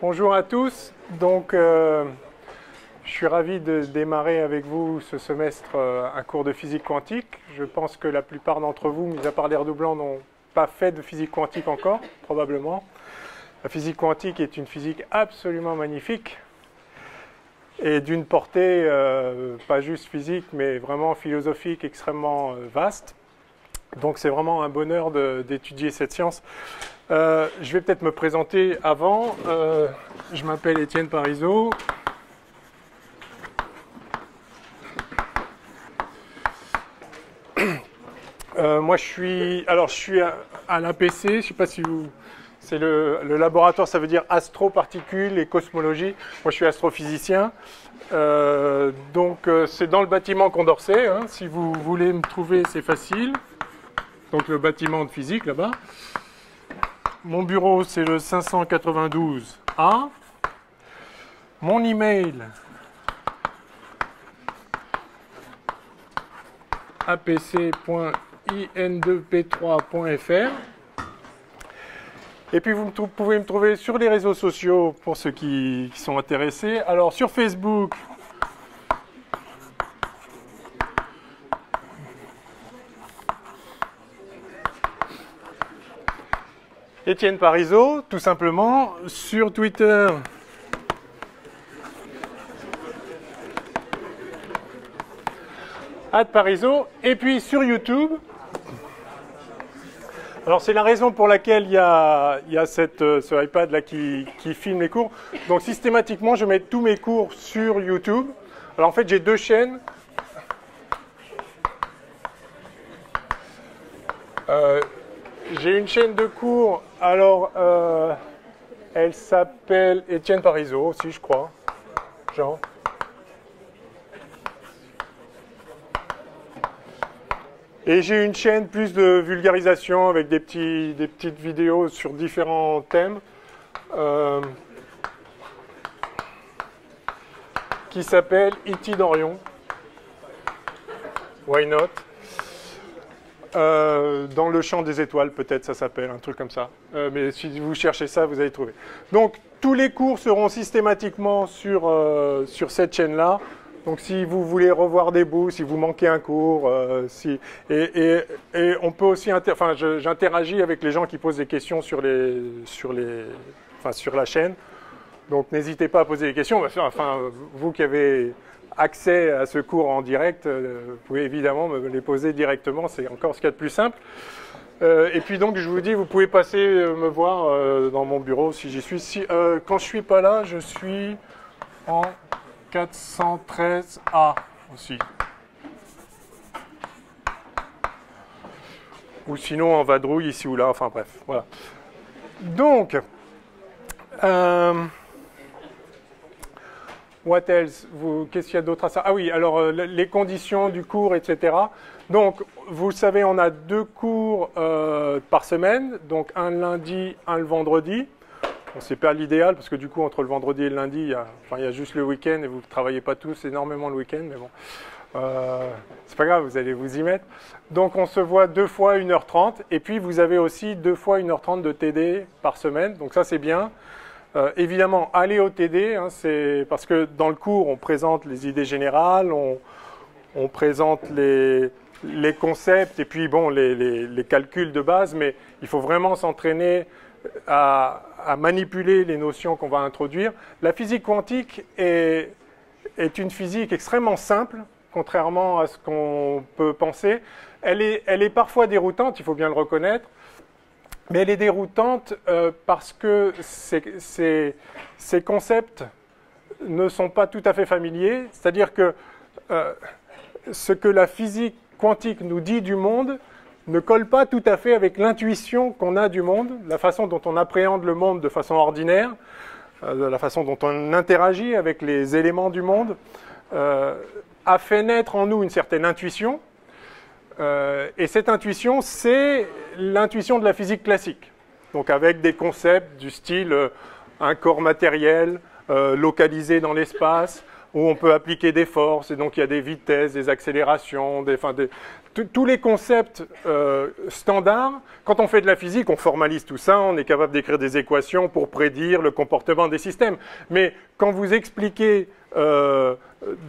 Bonjour à tous. Donc, je suis ravi de démarrer avec vous ce semestre un cours de physique quantique. Je pense que la plupart d'entre vous, mis à part les redoublants, n'ont pas fait de physique quantique encore, probablement. La physique quantique est une physique absolument magnifique et d'une portée pas juste physique, mais vraiment philosophique extrêmement vaste. Donc c'est vraiment un bonheur d'étudier cette science. Je vais peut-être me présenter avant. Je m'appelle Étienne Parizeau. Moi, je suis à l'APC. Je ne sais pas si vous... C'est le laboratoire, ça veut dire astroparticules et cosmologie. Moi, je suis astrophysicien. Donc, c'est dans le bâtiment Condorcet. Hein. Si vous voulez me trouver, c'est facile. Donc, le bâtiment de physique, là-bas. Mon bureau, c'est le 592A. Mon email, apc.in2p3.fr. Et puis vous pouvez me trouver sur les réseaux sociaux pour ceux qui sont intéressés. Alors sur Facebook, Étienne Parizeau, tout simplement. Sur Twitter, @Parizeau. Et puis sur YouTube. Alors c'est la raison pour laquelle il y a ce iPad là qui filme les cours. Donc systématiquement, je mets tous mes cours sur YouTube. Alors en fait, j'ai deux chaînes. J'ai une chaîne de cours. Alors elle s'appelle Étienne Parizeau aussi, je crois. Genre. Et j'ai une chaîne plus de vulgarisation avec des petites vidéos sur différents thèmes qui s'appelle E.T. d'Orion. Why not? Dans le champ des étoiles, peut-être ça s'appelle, un truc comme ça. Mais si vous cherchez ça, vous allez trouver. Donc, tous les cours seront systématiquement sur cette chaîne-là. Donc si vous voulez revoir des bouts, si vous manquez un cours, et on peut aussi, j'interagis avec les gens qui posent des questions sur la chaîne. Donc n'hésitez pas à poser des questions. Enfin, vous qui avez accès à ce cours en direct, vous pouvez évidemment me les poser directement. C'est encore ce qu'il y a de plus simple. Et puis donc je vous dis, vous pouvez passer me voir dans mon bureau si j'y suis. Quand je suis pas là, je suis en 413A aussi. Ou sinon en vadrouille ici ou là, enfin bref, voilà. Donc, what else? Qu'est-ce qu'il y a d'autre à ça? Ah oui, alors les conditions du cours, etc. Donc, vous savez, on a 2 cours par semaine, donc un lundi, un le vendredi. Bon, c'est pas l'idéal parce que du coup entre le vendredi et le lundi, il y a juste le week-end et vous ne travaillez pas tous énormément le week-end, mais bon, c'est pas grave, vous allez vous y mettre. Donc on se voit 2 fois 1h30 et puis vous avez aussi 2 fois 1h30 de TD par semaine, donc ça c'est bien. Évidemment, allez au TD, hein, c'est parce que dans le cours on présente les idées générales, on présente les concepts et puis bon les calculs de base, mais il faut vraiment s'entraîner à manipuler les notions qu'on va introduire. La physique quantique est une physique extrêmement simple, contrairement à ce qu'on peut penser. Elle est parfois déroutante, il faut bien le reconnaître, mais elle est déroutante parce que ces concepts ne sont pas tout à fait familiers. C'est-à-dire que ce que la physique quantique nous dit du monde ne colle pas tout à fait avec l'intuition qu'on a du monde, la façon dont on appréhende le monde de façon ordinaire, la façon dont on interagit avec les éléments du monde, a fait naître en nous une certaine intuition. Et cette intuition, c'est l'intuition de la physique classique. Donc avec des concepts du style un corps matériel localisé dans l'espace, où on peut appliquer des forces, et donc il y a des vitesses, des accélérations, tous les concepts standards. Quand on fait de la physique, on formalise tout ça, on est capable d'écrire des équations pour prédire le comportement des systèmes. Mais quand vous expliquez de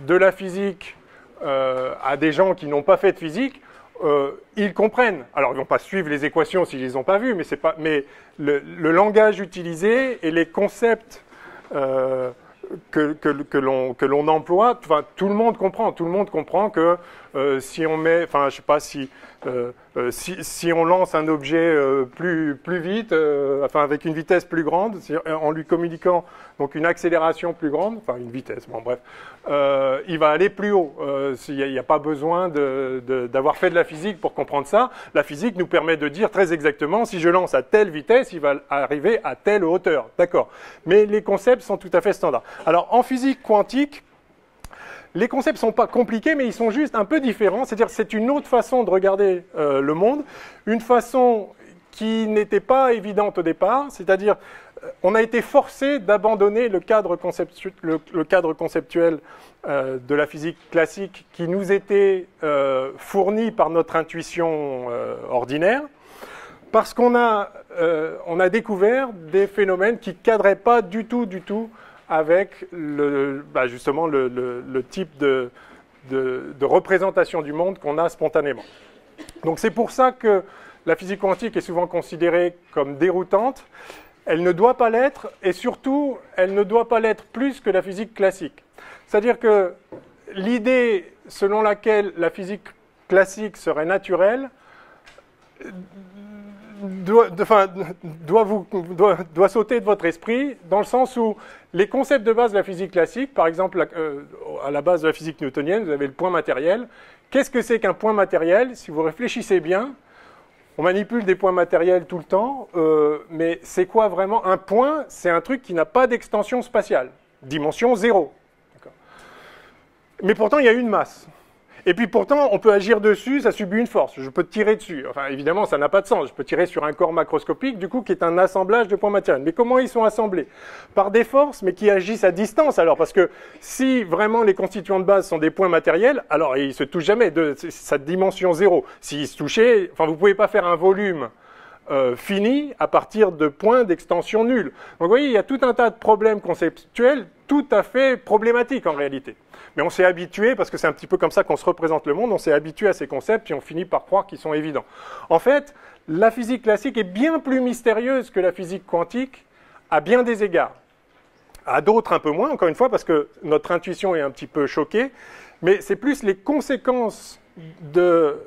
la physique à des gens qui n'ont pas fait de physique, ils comprennent. Alors, ils ne vont pas suivre les équations s'ils ne les ont pas vues, mais le langage utilisé et les concepts que l'on emploie, enfin, tout le monde comprend. Tout le monde comprend que si on met, enfin, je sais pas si on lance un objet plus vite, enfin avec une vitesse plus grande, en lui communiquant donc une accélération plus grande, enfin une vitesse, bon bref, il va aller plus haut. Il n'y a pas besoin d'avoir fait de la physique pour comprendre ça. La physique nous permet de dire très exactement si je lance à telle vitesse, il va arriver à telle hauteur, d'accord. Mais les concepts sont tout à fait standards. Alors en physique quantique, les concepts ne sont pas compliqués, mais ils sont juste un peu différents. C'est-à-dire c'est une autre façon de regarder le monde, une façon qui n'était pas évidente au départ. C'est-à-dire on a été forcé d'abandonner le cadre conceptuel de la physique classique qui nous était fourni par notre intuition ordinaire, parce qu'on a découvert des phénomènes qui ne cadraient pas du tout avec justement le type de représentation du monde qu'on a spontanément. Donc c'est pour ça que la physique quantique est souvent considérée comme déroutante. Elle ne doit pas l'être, et surtout, elle ne doit pas l'être plus que la physique classique. C'est-à-dire que l'idée selon laquelle la physique classique serait naturelle doit sauter de votre esprit, dans le sens où les concepts de base de la physique classique, par exemple, à la base de la physique newtonienne, vous avez le point matériel. Qu'est-ce que c'est qu'un point matériel? Si vous réfléchissez bien, on manipule des points matériels tout le temps, mais c'est quoi vraiment un point? C'est un truc qui n'a pas d'extension spatiale, dimension 0. Mais pourtant, il y a une masse. Et puis pourtant, on peut agir dessus, ça subit une force. Je peux tirer dessus. Enfin, évidemment, ça n'a pas de sens. Je peux tirer sur un corps macroscopique, du coup, qui est un assemblage de points matériels. Mais comment ils sont assemblés? Par des forces, mais qui agissent à distance. Alors, parce que si vraiment les constituants de base sont des points matériels, alors ils ne se touchent jamais de sa dimension 0. S'ils se touchaient, enfin, vous ne pouvez pas faire un volume fini à partir de points d'extension nulle. Donc, vous voyez, il y a tout un tas de problèmes conceptuels tout à fait problématiques en réalité. Mais on s'est habitué, parce que c'est un petit peu comme ça qu'on se représente le monde, on s'est habitué à ces concepts et on finit par croire qu'ils sont évidents. En fait, la physique classique est bien plus mystérieuse que la physique quantique à bien des égards. À d'autres un peu moins, encore une fois, parce que notre intuition est un petit peu choquée, mais c'est plus les conséquences de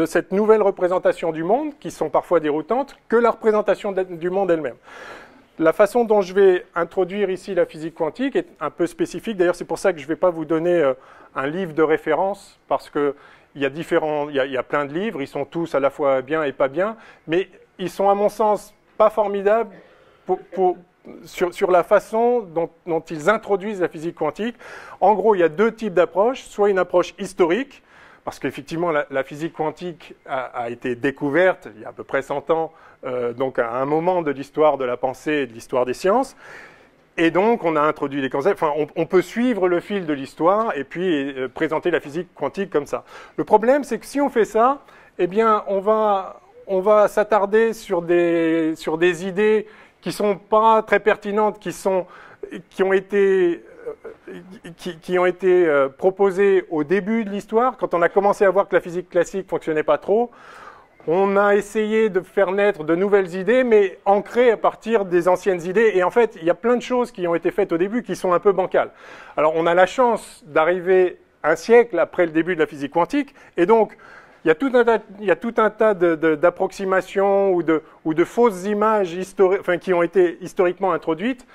cette nouvelle représentation du monde, qui sont parfois déroutantes, que la représentation du monde elle-même. La façon dont je vais introduire ici la physique quantique est un peu spécifique. D'ailleurs, c'est pour ça que je ne vais pas vous donner un livre de référence, parce qu'il y a plein de livres, ils sont tous à la fois bien et pas bien, mais ils sont à mon sens pas formidables sur la façon dont ils introduisent la physique quantique. En gros, il y a deux types d'approches, soit une approche historique, parce qu'effectivement, la physique quantique a été découverte il y a à peu près 100 ans, donc à un moment de l'histoire de la pensée et de l'histoire des sciences. Et donc, on a introduit les concepts. Enfin, on peut suivre le fil de l'histoire et puis présenter la physique quantique comme ça. Le problème, c'est que si on fait ça, eh bien, on va s'attarder sur des idées qui ne sont pas très pertinentes, qui ont été proposées au début de l'histoire, quand on a commencé à voir que la physique classique ne fonctionnait pas trop. On a essayé de faire naître de nouvelles idées, mais ancrées à partir des anciennes idées. Et en fait, il y a plein de choses qui ont été faites au début qui sont un peu bancales. Alors, on a la chance d'arriver un siècle après le début de la physique quantique, et donc, il y a tout un tas d'approximations ou de fausses images qui ont été historiquement introduites,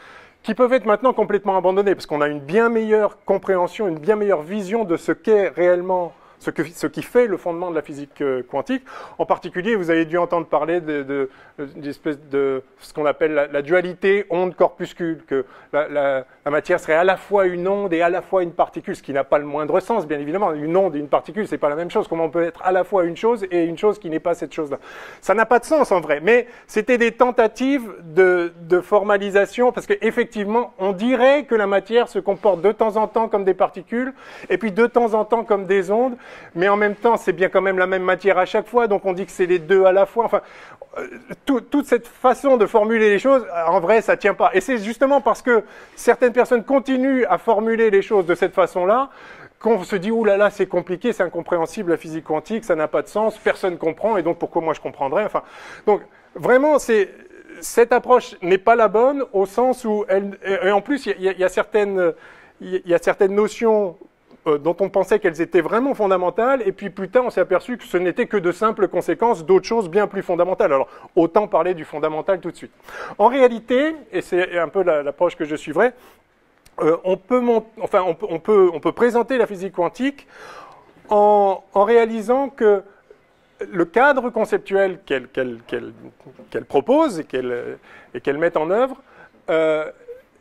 qui peuvent être maintenant complètement abandonnées, parce qu'on a une bien meilleure compréhension, une bien meilleure vision de ce qu'est réellement ce qui fait le fondement de la physique quantique. En particulier, vous avez dû entendre parler d'espèce de ce qu'on appelle la dualité onde-corpuscule, que la matière serait à la fois une onde et à la fois une particule, ce qui n'a pas le moindre sens, bien évidemment. Une onde et une particule, c'est pas la même chose. Comment on peut être à la fois une chose et une chose qui n'est pas cette chose-là? Ça n'a pas de sens en vrai, mais c'était des tentatives de formalisation, parce qu'effectivement, on dirait que la matière se comporte de temps en temps comme des particules, et puis de temps en temps comme des ondes, mais en même temps, c'est bien quand même la même matière à chaque fois, donc on dit que c'est les deux à la fois. Enfin, toute cette façon de formuler les choses, en vrai, ça tient pas. Et c'est justement parce que certaines personnes continuent à formuler les choses de cette façon-là qu'on se dit « Ouh là là, c'est compliqué, c'est incompréhensible, la physique quantique, ça n'a pas de sens, personne ne comprend, et donc pourquoi moi je comprendrais ?» Enfin, donc, vraiment, cette approche n'est pas la bonne, au sens où, et en plus, il y a certaines notions dont on pensait qu'elles étaient vraiment fondamentales, et puis plus tard on s'est aperçu que ce n'était que de simples conséquences d'autres choses bien plus fondamentales. Alors autant parler du fondamental tout de suite. En réalité, et c'est un peu l'approche que je suivrai, on peut présenter la physique quantique en réalisant que le cadre conceptuel qu'elle propose et qu'elle met en œuvre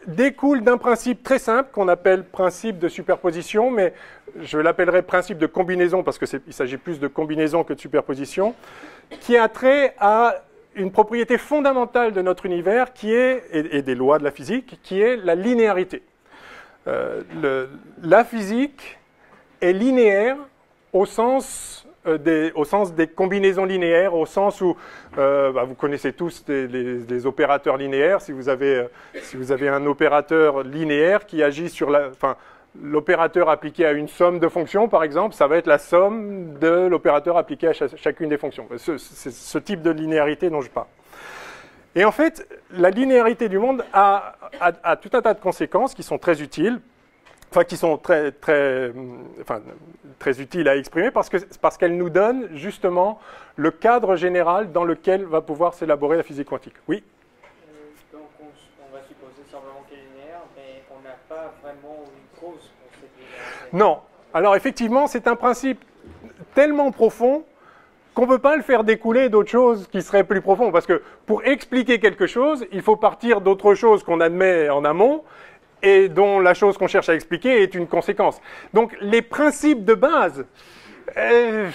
découle d'un principe très simple qu'on appelle principe de superposition, mais je l'appellerai principe de combinaison parce qu'il s'agit plus de combinaison que de superposition, qui a trait à une propriété fondamentale de notre univers et des lois de la physique, qui est la linéarité. La physique est linéaire au sens des combinaisons linéaires, au sens où vous connaissez tous les opérateurs linéaires. Si vous avez un opérateur linéaire qui agit sur l'opérateur appliqué à une somme de fonctions, par exemple, ça va être la somme de l'opérateur appliqué à chacune des fonctions. C'est ce type de linéarité dont je parle. Et en fait, la linéarité du monde a tout un tas de conséquences qui sont très utiles, qui sont très utiles à exprimer parce qu'elle nous donne justement le cadre général dans lequel va pouvoir s'élaborer la physique quantique. Oui. Donc on va supposer simplement qu'elle est linéaire, mais on n'a pas vraiment une cause pour cette linéarité. Non. Alors effectivement, c'est un principe tellement profond qu'on ne peut pas le faire découler d'autres choses qui seraient plus profondes. Parce que pour expliquer quelque chose, il faut partir d'autres choses qu'on admet en amont et dont la chose qu'on cherche à expliquer est une conséquence. Donc les principes de base,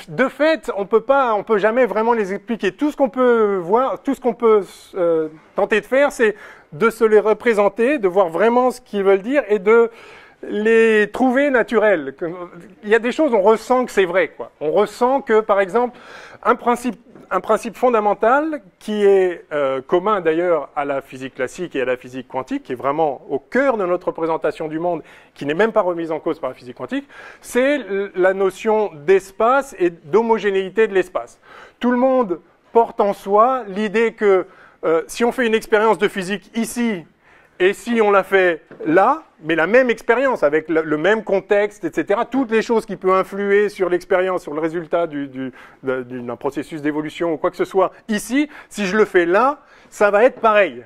de fait, on peut jamais vraiment les expliquer. Tout ce qu'on peut voir, tout ce qu'on peut tenter de faire, c'est de se les représenter, de voir vraiment ce qu'ils veulent dire et de les trouver naturels. Il y a des choses, on ressent que c'est vrai, quoi. On ressent que, par exemple, un principe fondamental qui est commun d'ailleurs à la physique classique et à la physique quantique, qui est vraiment au cœur de notre représentation du monde, qui n'est même pas remise en cause par la physique quantique, c'est la notion d'espace et d'homogénéité de l'espace. Tout le monde porte en soi l'idée que si on fait une expérience de physique ici, et si on l'a fait là, mais la même expérience, avec le même contexte, etc., toutes les choses qui peuvent influer sur l'expérience, sur le résultat d'un processus d'évolution ou quoi que ce soit, ici, si je le fais là, ça va être pareil.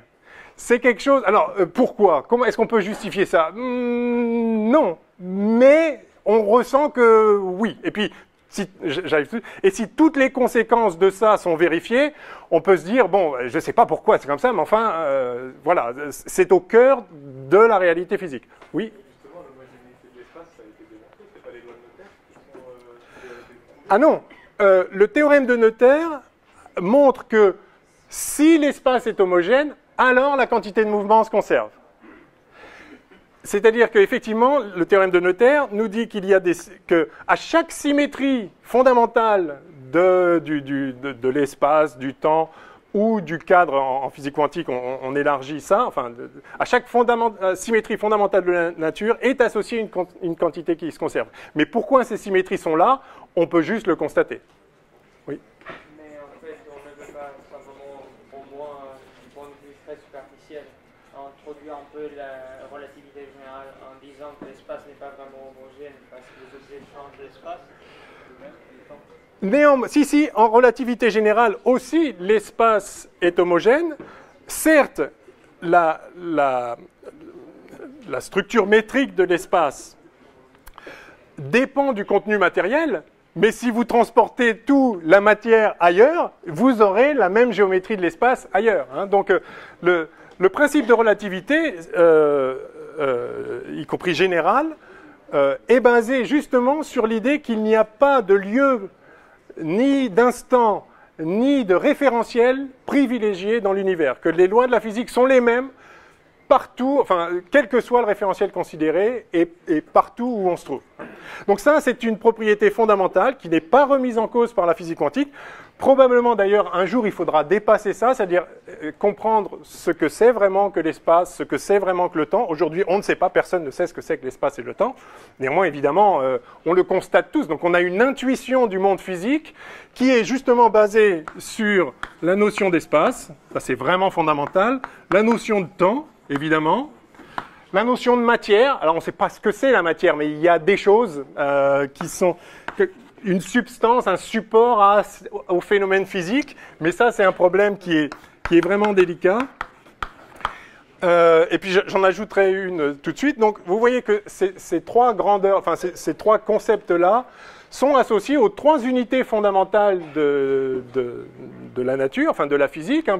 C'est quelque chose... Alors, pourquoi? Comment est-ce qu'on peut justifier ça? Non, mais on ressent que oui. Et puis, si toutes les conséquences de ça sont vérifiées, on peut se dire, bon, je ne sais pas pourquoi c'est comme ça, mais enfin, voilà, c'est au cœur de la réalité physique. Oui. Justement, l'homogénéité de l'espace, ça a été démontré, c'est pas les lois de Noether qui sont... Ah non, le théorème de Noether montre que si l'espace est homogène, alors la quantité de mouvement se conserve. C'est-à-dire qu'effectivement, le théorème de Noether nous dit qu'à chaque symétrie fondamentale de l'espace, du temps ou du cadre en physique quantique, on élargit ça, à chaque symétrie fondamentale de la nature est associée une quantité qui se conserve. Mais pourquoi ces symétries sont là? On peut juste le constater. Oui. Mais en fait, on ne peut pas simplement, au moins du point de vue très superficiel, introduire un peu la relativité générale en disant que l'espace n'est pas vraiment homogène parce que les objets changent d'espace. Si, en relativité générale aussi, l'espace est homogène. Certes, la structure métrique de l'espace dépend du contenu matériel, Mais si vous transportez toute la matière ailleurs, vous aurez la même géométrie de l'espace ailleurs. Hein. Donc le principe de relativité, y compris général, est basé justement sur l'idée qu'il n'y a pas de lieu, ni d'instant, ni de référentiel privilégié dans l'univers, que les lois de la physique sont les mêmes partout, enfin, quel que soit le référentiel considéré et partout où on se trouve. Donc ça, c'est une propriété fondamentale qui n'est pas remise en cause par la physique quantique. Probablement, d'ailleurs, un jour, il faudra dépasser ça, c'est-à-dire comprendre ce que c'est vraiment que l'espace, ce que c'est vraiment que le temps. Aujourd'hui, on ne sait pas, personne ne sait ce que c'est que l'espace et le temps. Néanmoins, évidemment, on le constate tous. Donc, on a une intuition du monde physique qui est justement basée sur la notion d'espace. Ça, c'est vraiment fondamental. La notion de temps, évidemment. La notion de matière. Alors, on ne sait pas ce que c'est la matière, mais il y a des choses qui sont... une substance, un support au phénomène physique, mais ça, c'est un problème qui est vraiment délicat. Et puis, j'en ajouterai une tout de suite. Donc, vous voyez que ces trois grandeurs, enfin, ces trois concepts-là sont associés aux trois unités fondamentales de la nature, enfin, de la physique. Hein.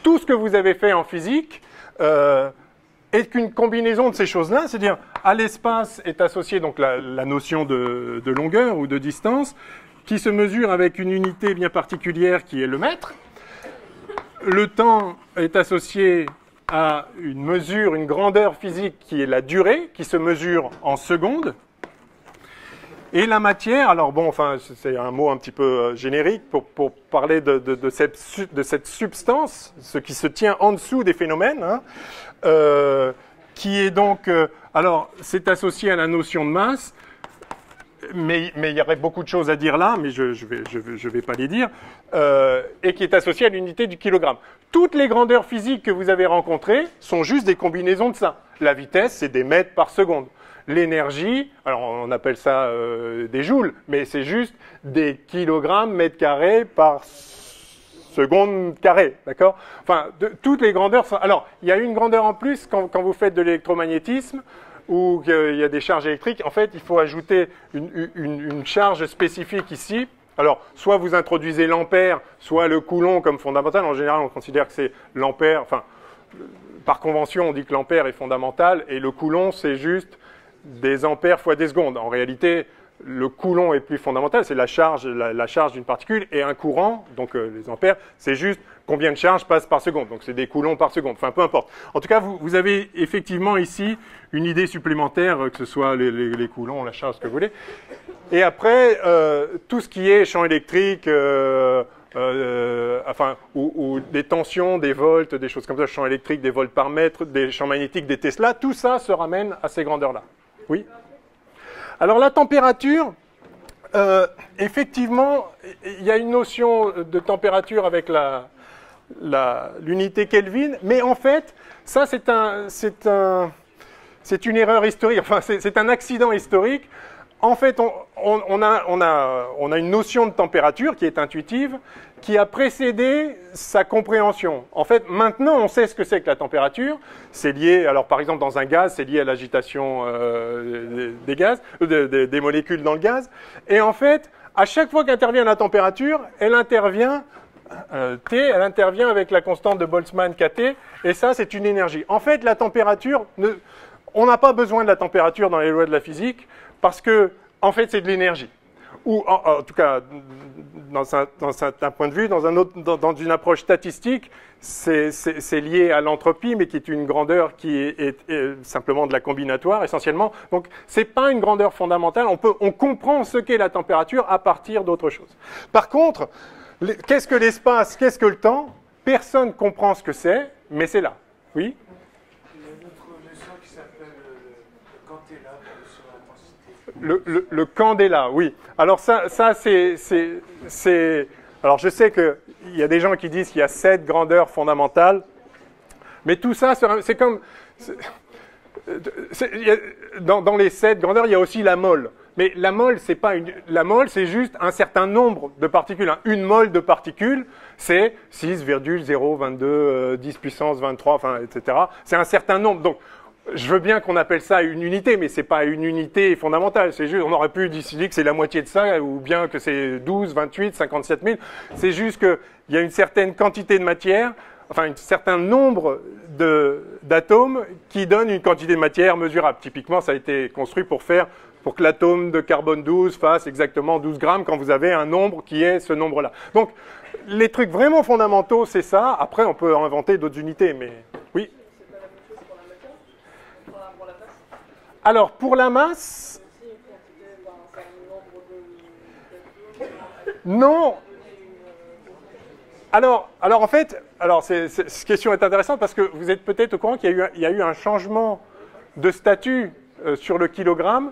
Tout ce que vous avez fait en physique est qu'une combinaison de ces choses-là, c'est-à-dire à l'espace est associée donc la notion de longueur ou de distance, qui se mesure avec une unité bien particulière qui est le mètre. Le temps est associé à une mesure, une grandeur physique qui est la durée, qui se mesure en secondes. Et la matière, alors bon, enfin, c'est un mot un petit peu générique pour parler de cette substance, ce qui se tient en dessous des phénomènes, hein, qui est donc, alors, c'est associé à la notion de masse, mais il y aurait beaucoup de choses à dire là, mais je vais pas les dire, et qui est associé à l'unité du kilogramme. Toutes les grandeurs physiques que vous avez rencontrées sont juste des combinaisons de ça. La vitesse, c'est des mètres par seconde. L'énergie, alors on appelle ça des joules, mais c'est juste des kilogrammes mètres carrés par seconde carrée, d'accord? Enfin, toutes les grandeurs sont... Alors, il y a une grandeur en plus quand vous faites de l'électromagnétisme, ou qu'il y a des charges électriques. En fait, il faut ajouter une charge spécifique ici. Alors, soit vous introduisez l'ampère, soit le coulomb comme fondamental. En général, on considère que c'est l'ampère, enfin, par convention, on dit que l'ampère est fondamental, et le coulomb, c'est juste des ampères fois des secondes. En réalité, le coulomb est plus fondamental, c'est la charge d'une particule, et un courant, donc les ampères, c'est juste combien de charges passent par seconde. Donc c'est des coulombs par seconde, enfin peu importe. En tout cas, vous avez effectivement ici une idée supplémentaire, que ce soit les coulombs, la charge, ce que vous voulez. Et après, tout ce qui est champ électrique, enfin, ou des tensions, des volts, des choses comme ça, champs électriques, des volts par mètre, des champs magnétiques, des Tesla, tout ça se ramène à ces grandeurs-là. Oui. Alors la température, effectivement, il y a une notion de température avec l'unité Kelvin, mais en fait, ça c'est une erreur historique, enfin c'est un accident historique. En fait, on a une notion de température qui est intuitive, qui a précédé sa compréhension. En fait, maintenant, on sait ce que c'est que la température. C'est lié, alors par exemple, dans un gaz, c'est lié à l'agitation des gaz, des molécules dans le gaz. Et en fait, à chaque fois qu'intervient la température, elle intervient, T, elle intervient avec la constante de Boltzmann KT, et ça, c'est une énergie. En fait, la température, on n'a pas besoin de la température dans les lois de la physique, parce que, en fait, c'est de l'énergie. Ou, en tout cas, dans un certain point de vue, dans une approche statistique, c'est lié à l'entropie, mais qui est une grandeur qui est simplement de la combinatoire, essentiellement. Donc, ce n'est pas une grandeur fondamentale. On comprend ce qu'est la température à partir d'autre chose. Par contre, qu'est-ce que l'espace, qu'est-ce que le temps? Personne ne comprend ce que c'est, mais c'est là. Oui? Le candéla, oui. Alors ça c'est... Alors je sais qu'il y a des gens qui disent qu'il y a 7 grandeurs fondamentales, mais tout ça, c'est comme... Dans les 7 grandeurs, il y a aussi la mole. Mais la mole, c'est pas la mole, c'est juste un certain nombre de particules. Une mole de particules, c'est 6,022, 10 puissance 23, enfin, etc. C'est un certain nombre. Donc, je veux bien qu'on appelle ça une unité, mais c'est pas une unité fondamentale. C'est juste, on aurait pu décider que c'est la moitié de ça, ou bien que c'est 12, 28, 57 000. C'est juste qu'il y a une certaine quantité de matière, enfin un certain nombre d'atomes qui donnent une quantité de matière mesurable. Typiquement, ça a été construit pour que l'atome de carbone 12 fasse exactement 12 grammes quand vous avez un nombre qui est ce nombre-là. Donc, les trucs vraiment fondamentaux, c'est ça. Après, on peut inventer d'autres unités, mais oui. Alors, pour la masse, non. Alors en fait, cette question est intéressante parce que vous êtes peut-être au courant qu'il y a eu un changement de statut sur le kilogramme.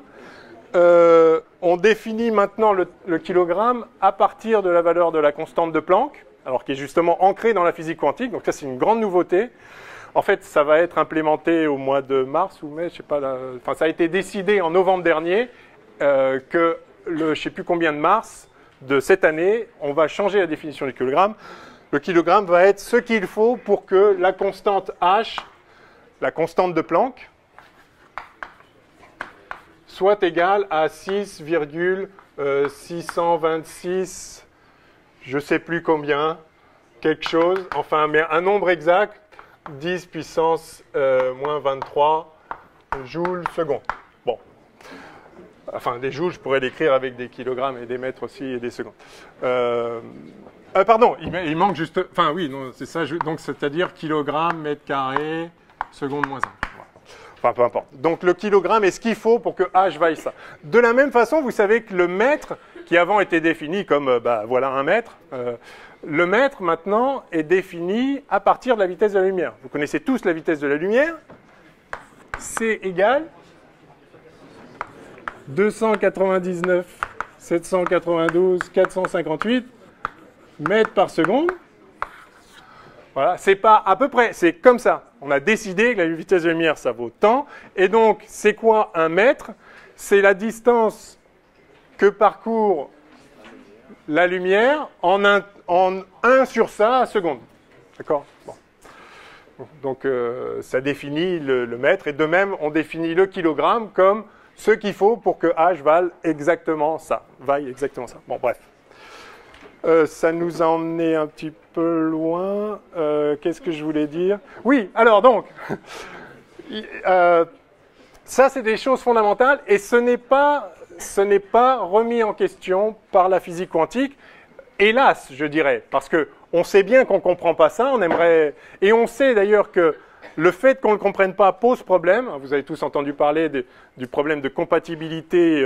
On définit maintenant le kilogramme à partir de la valeur de la constante de Planck, alors qui est justement ancrée dans la physique quantique. Donc ça, c'est une grande nouveauté. En fait, ça va être implémenté au mois de mars ou mai, je sais pas. Enfin, ça a été décidé en novembre dernier que je ne sais plus combien de mars de cette année, on va changer la définition du kilogramme. Le kilogramme va être ce qu'il faut pour que la constante H, la constante de Planck, soit égale à 6,626, je ne sais plus combien, quelque chose, enfin, mais un nombre exact, 10 puissance moins 23 joules seconde. Bon. Enfin, des joules, je pourrais l'écrire avec des kilogrammes et des mètres aussi et des secondes. Pardon, il manque juste... Enfin, oui, c'est ça. Donc, c'est-à-dire kilogramme, mètre carré, seconde moins 1. Voilà. Enfin, peu importe. Donc, le kilogramme est ce qu'il faut pour que H vaille ça. De la même façon, vous savez que le mètre, qui avant était défini comme, voilà, 1 mètre, le mètre, maintenant, est défini à partir de la vitesse de la lumière. Vous connaissez tous la vitesse de la lumière. C égale 299 792 458 mètres par seconde. Voilà, c'est pas à peu près, c'est comme ça. On a décidé que la vitesse de la lumière, ça vaut tant. Et donc, c'est quoi un mètre? C'est la distance que parcourt la lumière en 1 sur ça à seconde. D'accord? Bon. Donc, ça définit le mètre. Et de même, on définit le kilogramme comme ce qu'il faut pour que H vaille exactement ça. Bon, bref. Ça nous a emmené un petit peu loin. Qu'est-ce que je voulais dire? Oui, alors donc, ça c'est des choses fondamentales et ce n'est pas remis en question par la physique quantique. Hélas, je dirais, parce qu'on sait bien qu'on ne comprend pas ça, on aimerait... Et on sait d'ailleurs que le fait qu'on ne le comprenne pas pose problème. Vous avez tous entendu parler du problème de compatibilité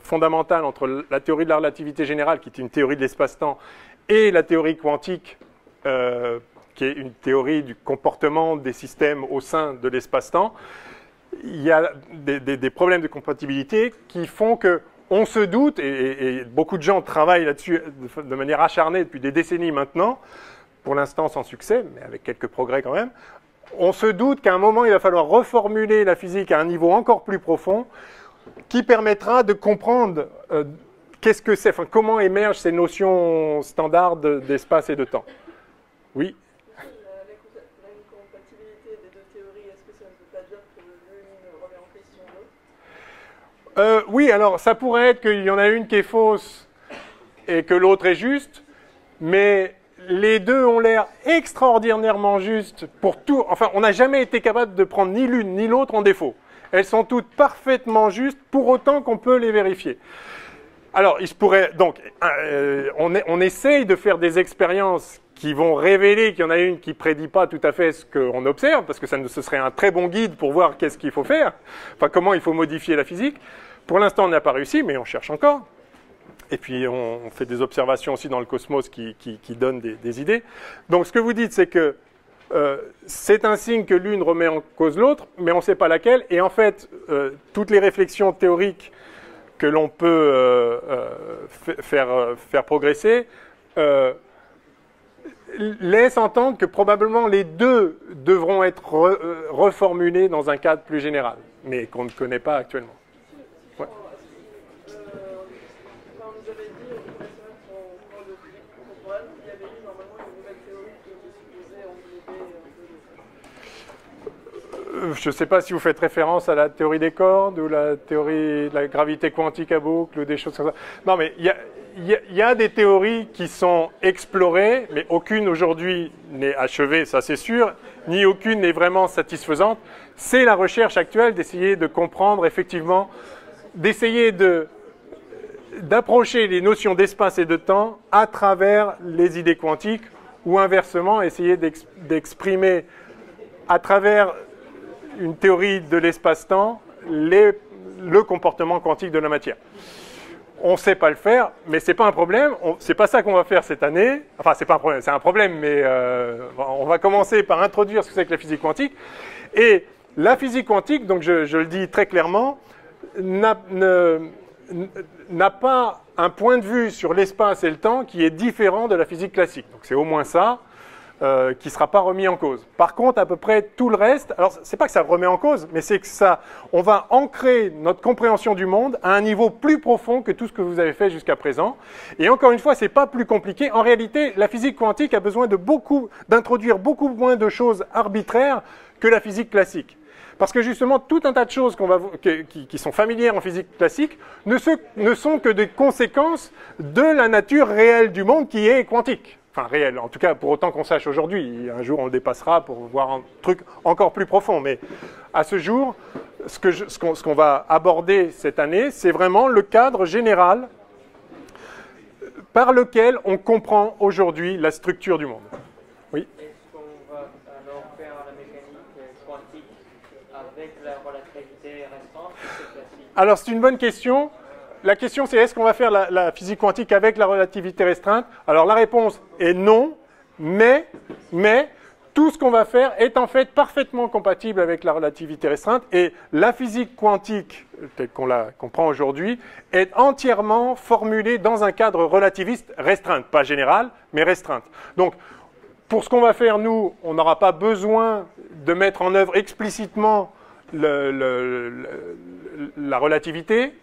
fondamentale entre la théorie de la relativité générale, qui est une théorie de l'espace-temps, et la théorie quantique, qui est une théorie du comportement des systèmes au sein de l'espace-temps. Il y a des problèmes de compatibilité qui font qu'on se doute, et beaucoup de gens travaillent là-dessus de manière acharnée depuis des décennies maintenant, pour l'instant sans succès, mais avec quelques progrès quand même. On se doute qu'à un moment, il va falloir reformuler la physique à un niveau encore plus profond qui permettra de comprendre qu'est-ce que c'est, enfin, comment émergent ces notions standards d'espace et de temps. Oui? L'incompatibilité des deux théories, est-ce que ça ne veut pas dire que l'une remet en question l'autre? Oui, alors ça pourrait être qu'il y en a une qui est fausse et que l'autre est juste, mais... Les deux ont l'air extraordinairement justes pour tout. Enfin, on n'a jamais été capable de prendre ni l'une ni l'autre en défaut. Elles sont toutes parfaitement justes, pour autant qu'on peut les vérifier. Alors, il se pourrait donc, on essaye de faire des expériences qui vont révéler qu'il y en a une qui prédit pas tout à fait ce qu'on observe, parce que ce serait un très bon guide pour voir qu'est-ce qu'il faut faire, enfin comment il faut modifier la physique. Pour l'instant, on n'a pas réussi, mais on cherche encore. Et puis, on fait des observations aussi dans le cosmos qui donnent des idées. Donc, ce que vous dites, c'est que c'est un signe que l'une remet en cause l'autre, mais on ne sait pas laquelle. Et en fait, toutes les réflexions théoriques que l'on peut faire progresser laissent entendre que probablement les deux devront être reformulés dans un cadre plus général, mais qu'on ne connaît pas actuellement. Ouais. Je ne sais pas si vous faites référence à la théorie des cordes ou la théorie de la gravité quantique à boucle ou des choses comme ça. Non, mais il y a des théories qui sont explorées, mais aucune aujourd'hui n'est achevée, ça c'est sûr, ni aucune n'est vraiment satisfaisante. C'est la recherche actuelle d'essayer de comprendre effectivement, d'essayer d'approcher les notions d'espace et de temps à travers les idées quantiques ou inversement essayer d'exprimer à travers une théorie de l'espace-temps le comportement quantique de la matière. On ne sait pas le faire, mais ce n'est pas un problème. Ce n'est pas ça qu'on va faire cette année. Enfin, ce n'est pas un problème, c'est un problème, mais on va commencer par introduire ce que c'est que la physique quantique. Et la physique quantique, donc je le dis très clairement, n'a pas un point de vue sur l'espace et le temps qui est différent de la physique classique. Donc c'est au moins ça qui ne sera pas remis en cause. Par contre, à peu près tout le reste, alors c'est pas que ça remet en cause, mais c'est que on va ancrer notre compréhension du monde à un niveau plus profond que tout ce que vous avez fait jusqu'à présent. Et encore une fois, c'est pas plus compliqué. En réalité, la physique quantique a besoin d'introduire beaucoup moins de choses arbitraires que la physique classique. Parce que justement, tout un tas de choses qui sont familières en physique classique ne sont que des conséquences de la nature réelle du monde qui est quantique. Enfin, réelle, en tout cas, pour autant qu'on sache aujourd'hui. Un jour, on le dépassera pour voir un truc encore plus profond. Mais à ce jour, ce qu'on va aborder cette année, c'est vraiment le cadre général par lequel on comprend aujourd'hui la structure du monde. Oui. Est-ce qu'on va alors faire la mécanique quantique avec la relativité restante? Alors, c'est une bonne question. La question, c'est est-ce qu'on va faire la physique quantique avec la relativité restreinte? Alors, la réponse est non, mais tout ce qu'on va faire est en fait parfaitement compatible avec la relativité restreinte. Et la physique quantique, telle qu'on la comprend aujourd'hui, est entièrement formulée dans un cadre relativiste restreint. Pas général, mais restreinte. Donc, pour ce qu'on va faire, nous, on n'aura pas besoin de mettre en œuvre explicitement la relativité.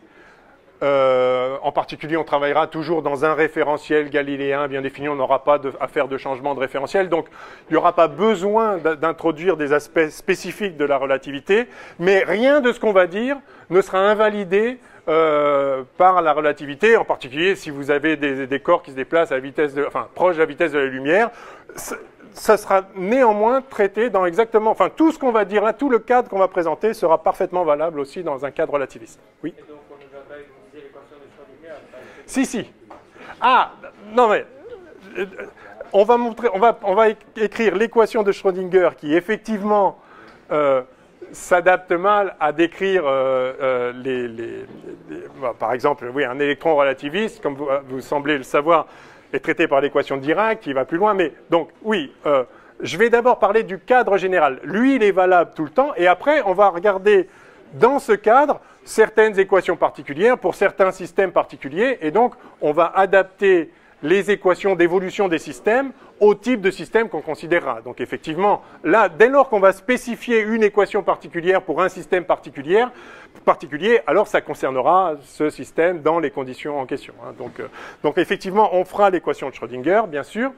En particulier, on travaillera toujours dans un référentiel galiléen bien défini, on n'aura pas à faire de changement de référentiel, donc il n'y aura pas besoin d'introduire des aspects spécifiques de la relativité, mais rien de ce qu'on va dire ne sera invalidé par la relativité, en particulier si vous avez des corps qui se déplacent à vitesse proche de la vitesse de la lumière. Ça sera néanmoins traité dans exactement... Enfin, tout ce qu'on va dire là, tout le cadre qu'on va présenter sera parfaitement valable aussi dans un cadre relativiste. Oui. Et donc, on ne va pas utiliser l'équation de Schrödinger? Si. Ah, non mais... On va écrire l'équation de Schrödinger qui, effectivement, s'adapte mal à décrire par exemple, oui, un électron relativiste, comme vous semblez le savoir, est traité par l'équation de Dirac, qui va plus loin. Mais donc, oui, je vais d'abord parler du cadre général. Lui, il est valable tout le temps. Et après, on va regarder dans ce cadre certaines équations particulières pour certains systèmes particuliers. Et donc, on va adapter les équations d'évolution des systèmes au type de système qu'on considérera. Donc, effectivement, là, dès lors qu'on va spécifier une équation particulière pour un système particulier, alors ça concernera ce système dans les conditions en question. Donc effectivement, on fera l'équation de Schrödinger, bien sûr.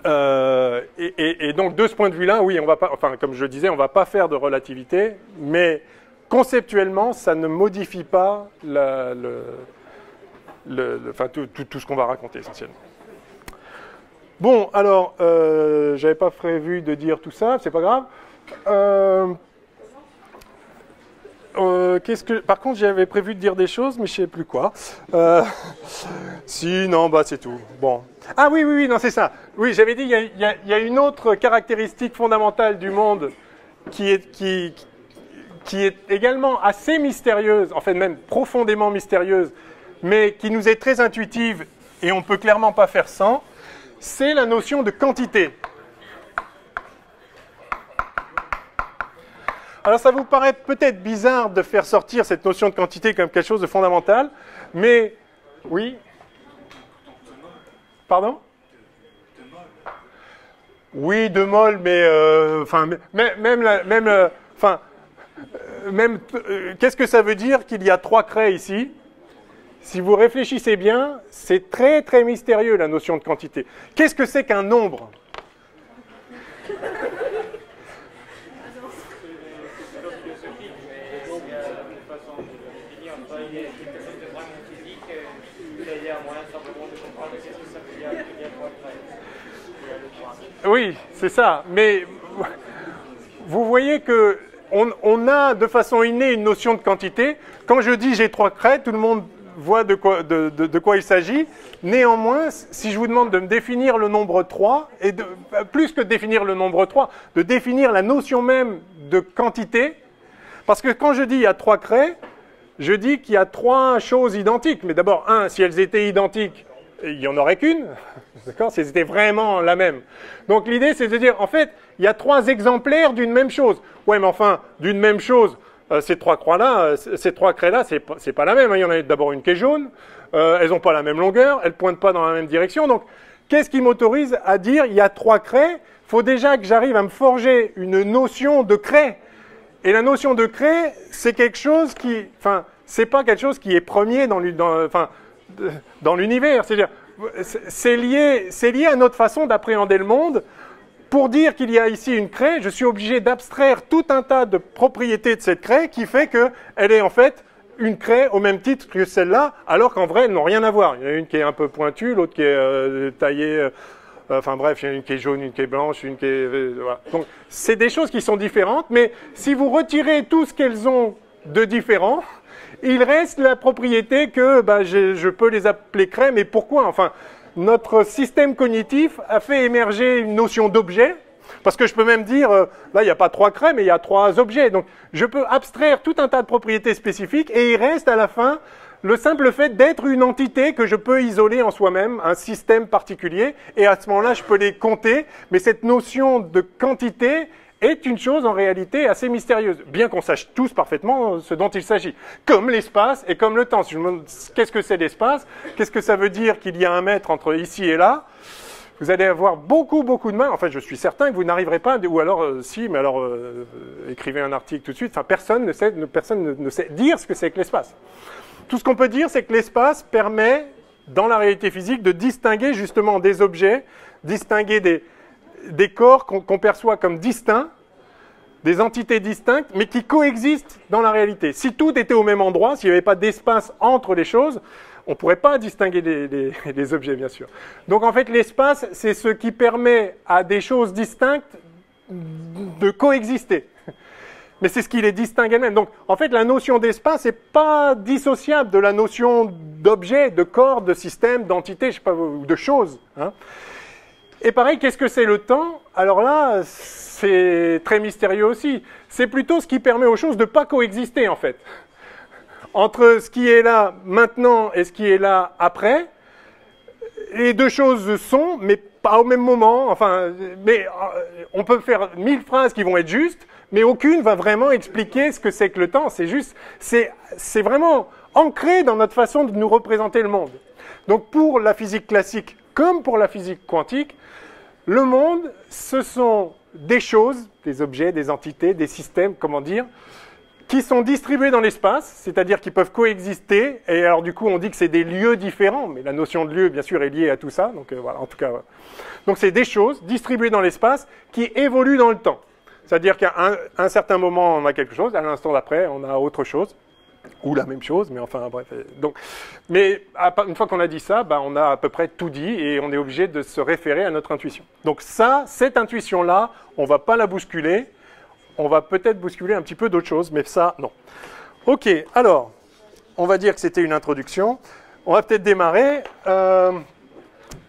Et donc, de ce point de vue-là, oui, on va pas, enfin, comme je le disais, on ne va pas faire de relativité, mais conceptuellement, ça ne modifie pas tout ce qu'on va raconter, essentiellement. Bon, alors, j'avais pas prévu de dire tout ça, c'est pas grave. Par contre, j'avais prévu de dire des choses, mais je ne sais plus quoi. Si, non, bah c'est tout. Bon. Ah oui, non, c'est ça. Oui, j'avais dit, il y a une autre caractéristique fondamentale du monde qui est également assez mystérieuse, en fait même profondément mystérieuse, mais qui nous est très intuitive et on ne peut clairement pas faire sans, c'est la notion de quantité. Alors ça vous paraît peut-être bizarre de faire sortir cette notion de quantité comme quelque chose de fondamental, mais oui. Pardon? Oui, 2 mol, mais qu'est-ce que ça veut dire qu'il y a 3 craies ici? Si vous réfléchissez bien, c'est très très mystérieux la notion de quantité. Qu'est-ce que c'est qu'un nombre? y a un moyen simplement de comprendre qu'est-ce que ça veut dire qu'il y a 3 traits. Il y a le point. Oui, c'est ça. Mais vous voyez que on a de façon innée une notion de quantité. Quand je dis j'ai 3 craies, tout le monde voit de quoi il s'agit. Néanmoins, si je vous demande de me définir le nombre 3, et plus que de définir le nombre 3, de définir la notion même de quantité, parce que quand je dis il y a 3 craies, je dis qu'il y a 3 choses identiques. Mais d'abord, si elles étaient identiques, il n'y en aurait qu'une, d'accord, si elles étaient vraiment la même. Donc l'idée, c'est de dire, en fait, il y a 3 exemplaires d'une même chose. Ouais, mais enfin, d'une même chose, ces 3 croix-là, ces 3 craies-là, c'est pas la même. Il y en a d'abord une qui est jaune, elles n'ont pas la même longueur, elles ne pointent pas dans la même direction. Donc, qu'est-ce qui m'autorise à dire, il y a 3 craies? Il faut déjà que j'arrive à me forger une notion de craie. Et la notion de craie, c'est quelque chose qui, enfin, c'est pas quelque chose qui est premier dans l'univers. C'est-à-dire, c'est lié à notre façon d'appréhender le monde. Pour dire qu'il y a ici une craie, je suis obligé d'abstraire tout un tas de propriétés de cette craie qui fait qu'elle est en fait une craie au même titre que celle-là, alors qu'en vrai, elles n'ont rien à voir. Il y en a une qui est un peu pointue, l'autre qui est taillée. Enfin bref, il y en a une qui est jaune, une qui est blanche, une qui est... voilà. Donc, c'est des choses qui sont différentes, mais si vous retirez tout ce qu'elles ont de différent, il reste la propriété que je peux les appeler craies, mais pourquoi? Enfin, notre système cognitif a fait émerger une notion d'objet, parce que je peux même dire, là il n'y a pas 3 craies, mais il y a 3 objets. Donc, je peux abstraire tout un tas de propriétés spécifiques, et il reste à la fin le simple fait d'être une entité que je peux isoler en soi-même, un système particulier, et à ce moment-là, je peux les compter, mais cette notion de quantité est une chose en réalité assez mystérieuse, bien qu'on sache tous parfaitement ce dont il s'agit. Comme l'espace et comme le temps. Si je me demande qu'est-ce que c'est l'espace, qu'est-ce que ça veut dire qu'il y a 1 mètre entre ici et là, vous allez avoir beaucoup de mal. En fait, je suis certain que vous n'arriverez pas, ou alors, si, mais alors, écrivez un article tout de suite. Enfin, personne ne sait dire ce que c'est que l'espace. Tout ce qu'on peut dire, c'est que l'espace permet, dans la réalité physique, de distinguer justement des objets, distinguer des corps qu'on perçoit comme distincts, des entités distinctes, mais qui coexistent dans la réalité. Si tout était au même endroit, s'il n'y avait pas d'espace entre les choses, on ne pourrait pas distinguer les objets, bien sûr. Donc en fait, l'espace, c'est ce qui permet à des choses distinctes de coexister. Mais c'est ce qui les distingue elles-mêmes. Donc, en fait, la notion d'espace n'est pas dissociable de la notion d'objet, de corps, de système, d'entité, je sais pas, ou de choses. Hein. Et pareil, qu'est-ce que c'est le temps? Alors là, c'est très mystérieux aussi. C'est plutôt ce qui permet aux choses de ne pas coexister, en fait. Entre ce qui est là maintenant et ce qui est là après, les 2 choses sont, mais pas au même moment. Enfin, mais on peut faire 1000 phrases qui vont être justes, mais aucune va vraiment expliquer ce que c'est que le temps. C'est juste, c'est vraiment ancré dans notre façon de nous représenter le monde. Donc pour la physique classique comme pour la physique quantique, le monde, ce sont des choses, des objets, des entités, des systèmes, comment dire, qui sont distribués dans l'espace, c'est-à-dire qui peuvent coexister. Et alors du coup, on dit que c'est des lieux différents, mais la notion de lieu, bien sûr, est liée à tout ça. Donc voilà, en tout cas. Voilà. Donc c'est des choses distribuées dans l'espace qui évoluent dans le temps. C'est-à-dire qu'à un certain moment, on a quelque chose, à l'instant d'après, on a autre chose, ou la même chose, mais enfin, bref. Donc, mais une fois qu'on a dit ça, on a à peu près tout dit, et on est obligé de se référer à notre intuition. Donc ça, cette intuition-là, on ne va pas la bousculer, on va peut-être bousculer un petit peu d'autres choses, mais ça, non. Ok, alors, on va dire que c'était une introduction. On va peut-être démarrer.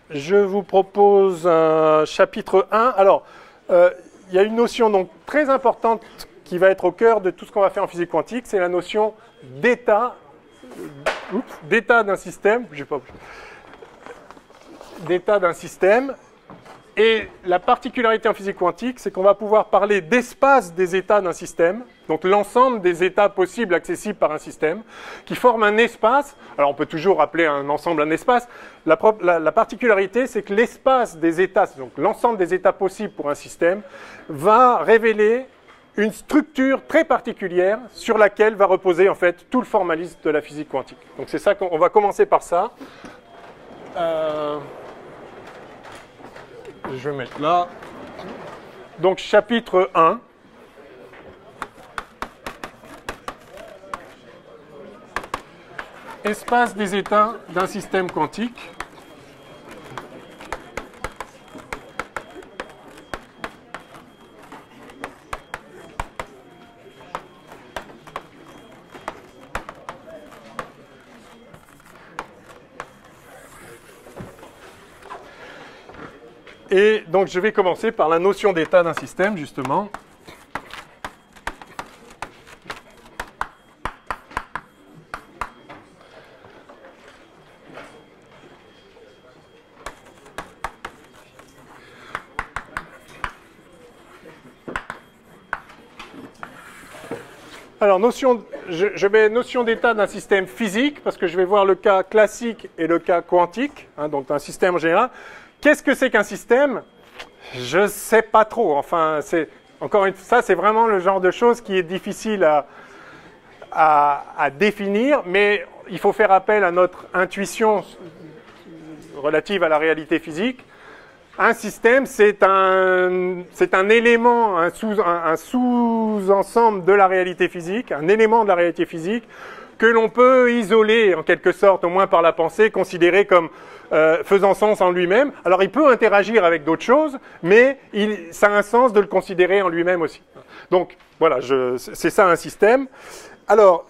Je vous propose un chapitre 1. Alors, il y a une notion donc très importante qui va être au cœur de tout ce qu'on va faire en physique quantique, c'est la notion d'état d'un système. D'état d'un système. Et la particularité en physique quantique, c'est qu'on va pouvoir parler d'espace des états d'un système, donc l'ensemble des états possibles accessibles par un système, qui forment un espace. Alors on peut toujours appeler un ensemble un espace. La particularité, c'est que l'espace des états, donc l'ensemble des états possibles pour un système, va révéler une structure très particulière sur laquelle va reposer en fait tout le formalisme de la physique quantique. Donc c'est ça qu'on va commencer par ça. Je vais mettre là. Donc chapitre 1. espace des états d'un système quantique. Et donc je vais commencer par la notion d'état d'un système, justement. Alors, je mets notion d'état d'un système physique, parce que je vais voir le cas classique et le cas quantique, hein, donc un système en général. Qu'est-ce que c'est qu'un système? Je ne sais pas trop. Enfin, ça, c'est vraiment le genre de choses qui est difficile à définir, mais il faut faire appel à notre intuition relative à la réalité physique. Un système, c'est un élément, un sous-ensemble de la réalité physique, un élément de la réalité physique que l'on peut isoler, en quelque sorte, au moins par la pensée, considérer comme faisant sens en lui-même. Alors, il peut interagir avec d'autres choses, mais ça a un sens de le considérer en lui-même aussi. Donc, voilà, c'est ça un système. Alors,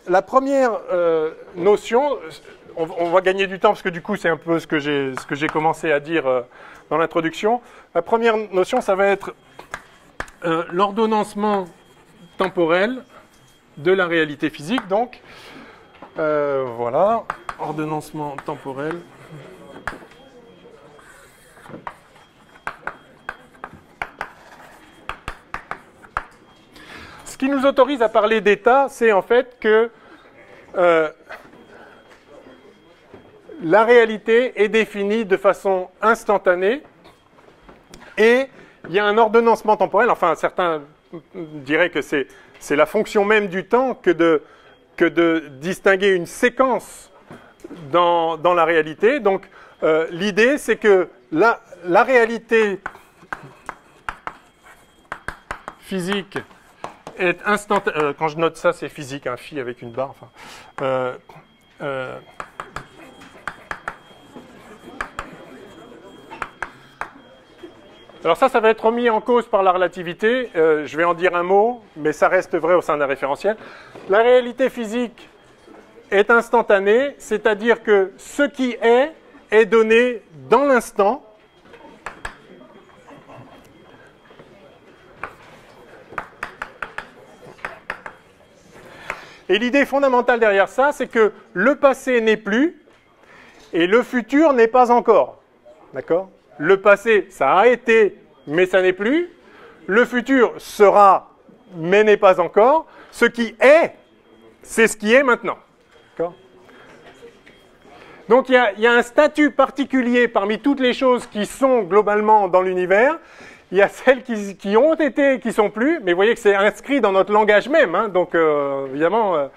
la première notion, on va gagner du temps, parce que du coup, c'est un peu ce que j'ai commencé à dire dans l'introduction. La première notion, ça va être l'ordonnancement temporel de la réalité physique. Donc, voilà, ordonnancement temporel. Ce qui nous autorise à parler d'état, c'est en fait que la réalité est définie de façon instantanée et il y a un ordonnancement temporel. Enfin, certains diraient que c'est la fonction même du temps que de distinguer une séquence dans la réalité. Donc, l'idée, c'est que la réalité physique est instantanée. Quand je note ça, c'est physique, un phi avec une barre. Enfin, alors ça va être remis en cause par la relativité. Je vais en dire un mot, mais ça reste vrai au sein d'un référentiel. La réalité physique est instantanée, c'est-à-dire que ce qui est donné dans l'instant. Et l'idée fondamentale derrière ça, c'est que le passé n'est plus et le futur n'est pas encore. D'accord ? Le passé, ça a été, mais ça n'est plus. Le futur sera, mais n'est pas encore. Ce qui est, c'est ce qui est maintenant. D'accord ? Donc il y a un statut particulier parmi toutes les choses qui sont globalement dans l'univers. Il y a celles qui ont été, qui ne sont plus, mais vous voyez que c'est inscrit dans notre langage même. Hein, donc évidemment...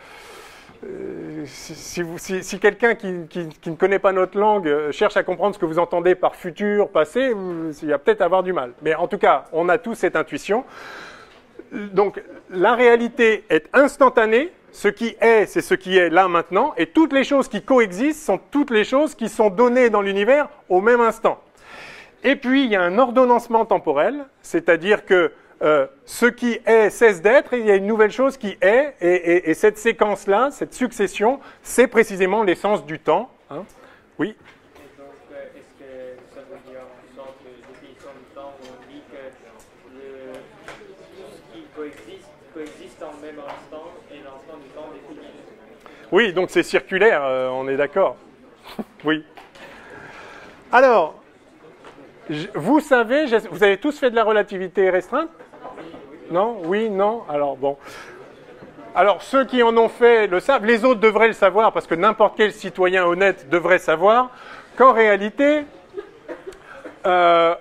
si quelqu'un qui ne connaît pas notre langue cherche à comprendre ce que vous entendez par futur, passé, il va peut-être avoir du mal. Mais en tout cas, on a tous cette intuition. Donc, la réalité est instantanée. Ce qui est, c'est ce qui est là maintenant. Et toutes les choses qui coexistent sont toutes les choses qui sont données dans l'univers au même instant. Et puis, il y a un ordonnancement temporel, c'est-à-dire que ce qui est cesse d'être, et il y a une nouvelle chose qui est, et cette séquence-là, cette succession, c'est précisément l'essence du temps. Hein. Oui. Et donc, est-ce que ça veut dire une sorte de définition du temps où on dit que ce qui coexiste en même instant et l'instant du temps défini? Oui, donc c'est circulaire, on est d'accord. Oui. Alors, vous savez, vous avez tous fait de la relativité restreinte? Non? Oui? Non? Alors, bon. Alors, ceux qui en ont fait le savent. Les autres devraient le savoir, parce que n'importe quel citoyen honnête devrait savoir qu'en réalité, ben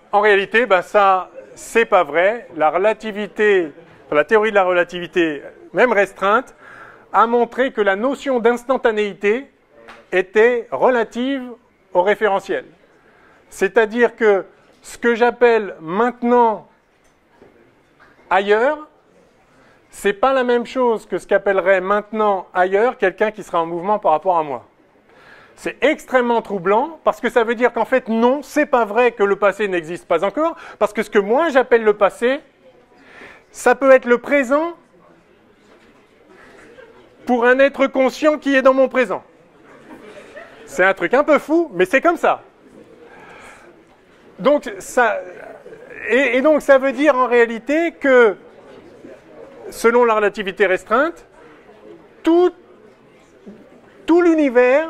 ça, c'est pas vrai. La relativité, la théorie de la relativité, même restreinte, a montré que la notion d'instantanéité était relative au référentiel. C'est-à-dire que ce que j'appelle maintenant ailleurs, c'est pas la même chose que ce qu'appellerait maintenant ailleurs quelqu'un qui sera en mouvement par rapport à moi. C'est extrêmement troublant parce que ça veut dire qu'en fait, non, c'est pas vrai que le passé n'existe pas encore, parce que ce que moi j'appelle le passé, ça peut être le présent pour un être conscient qui est dans mon présent. C'est un truc un peu fou, mais c'est comme ça. Donc ça, et donc ça veut dire en réalité que, selon la relativité restreinte, tout l'univers,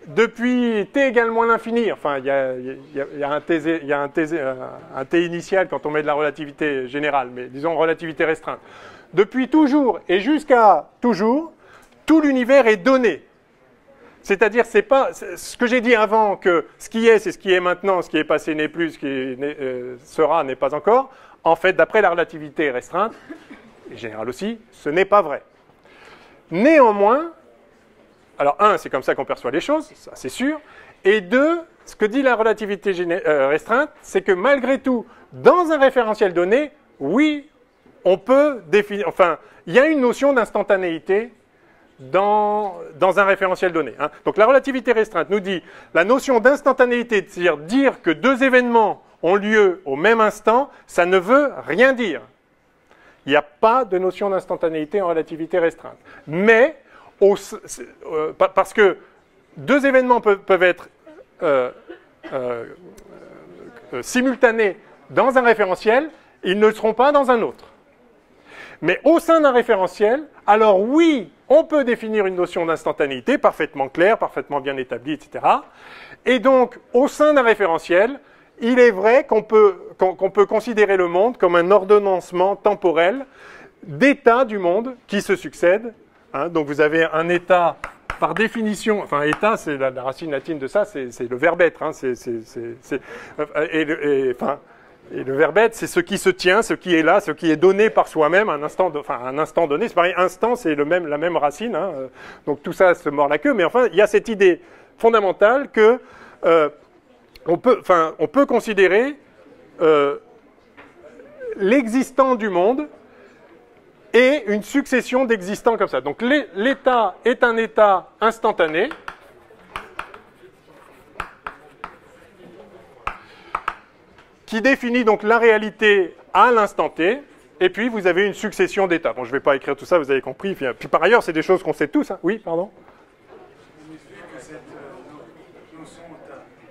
depuis t égale moins l'infini, enfin il y a un t initial quand on met de la relativité générale, mais disons relativité restreinte. Depuis toujours et jusqu'à toujours, tout l'univers est donné. C'est-à-dire, c'est pas ce que j'ai dit avant, que ce qui est, c'est ce qui est maintenant, ce qui est passé n'est plus, ce qui sera n'est pas encore. En fait, d'après la relativité restreinte, et générale aussi, ce n'est pas vrai. Néanmoins, alors un, c'est comme ça qu'on perçoit les choses, ça c'est sûr, et deux, ce que dit la relativité restreinte, c'est que malgré tout, dans un référentiel donné, oui, on peut définir, enfin, il y a une notion d'instantanéité dans un référentiel donné. Hein. Donc la relativité restreinte nous dit la notion d'instantanéité, c'est-à-dire dire que deux événements ont lieu au même instant, ça ne veut rien dire. Il n'y a pas de notion d'instantanéité en relativité restreinte. Mais, parce que deux événements peuvent être simultanés dans un référentiel, ils ne le seront pas dans un autre. Mais au sein d'un référentiel, alors oui, on peut définir une notion d'instantanéité parfaitement claire, parfaitement bien établie, etc. Et donc, au sein d'un référentiel, il est vrai qu'on peut considérer le monde comme un ordonnancement temporel d'états du monde qui se succèdent. Hein. Donc vous avez un état, par définition, enfin état, c'est la racine latine de ça, c'est le verbe être. Hein. Et le verbe être, c'est ce qui se tient, ce qui est là, ce qui est donné par soi-même à un instant donné. C'est pareil, instant, c'est la même racine. Hein. Donc tout ça se mord la queue. Mais enfin, il y a cette idée fondamentale que on peut considérer l'existant du monde et une succession d'existants comme ça. Donc l'état est un état instantané. Qui définit donc la réalité à l'instant T, et puis vous avez une succession d'états. Bon, je ne vais pas écrire tout ça, vous avez compris. Puis par ailleurs, c'est des choses qu'on sait tous. Hein. Oui, pardon. Mais vu que cette notion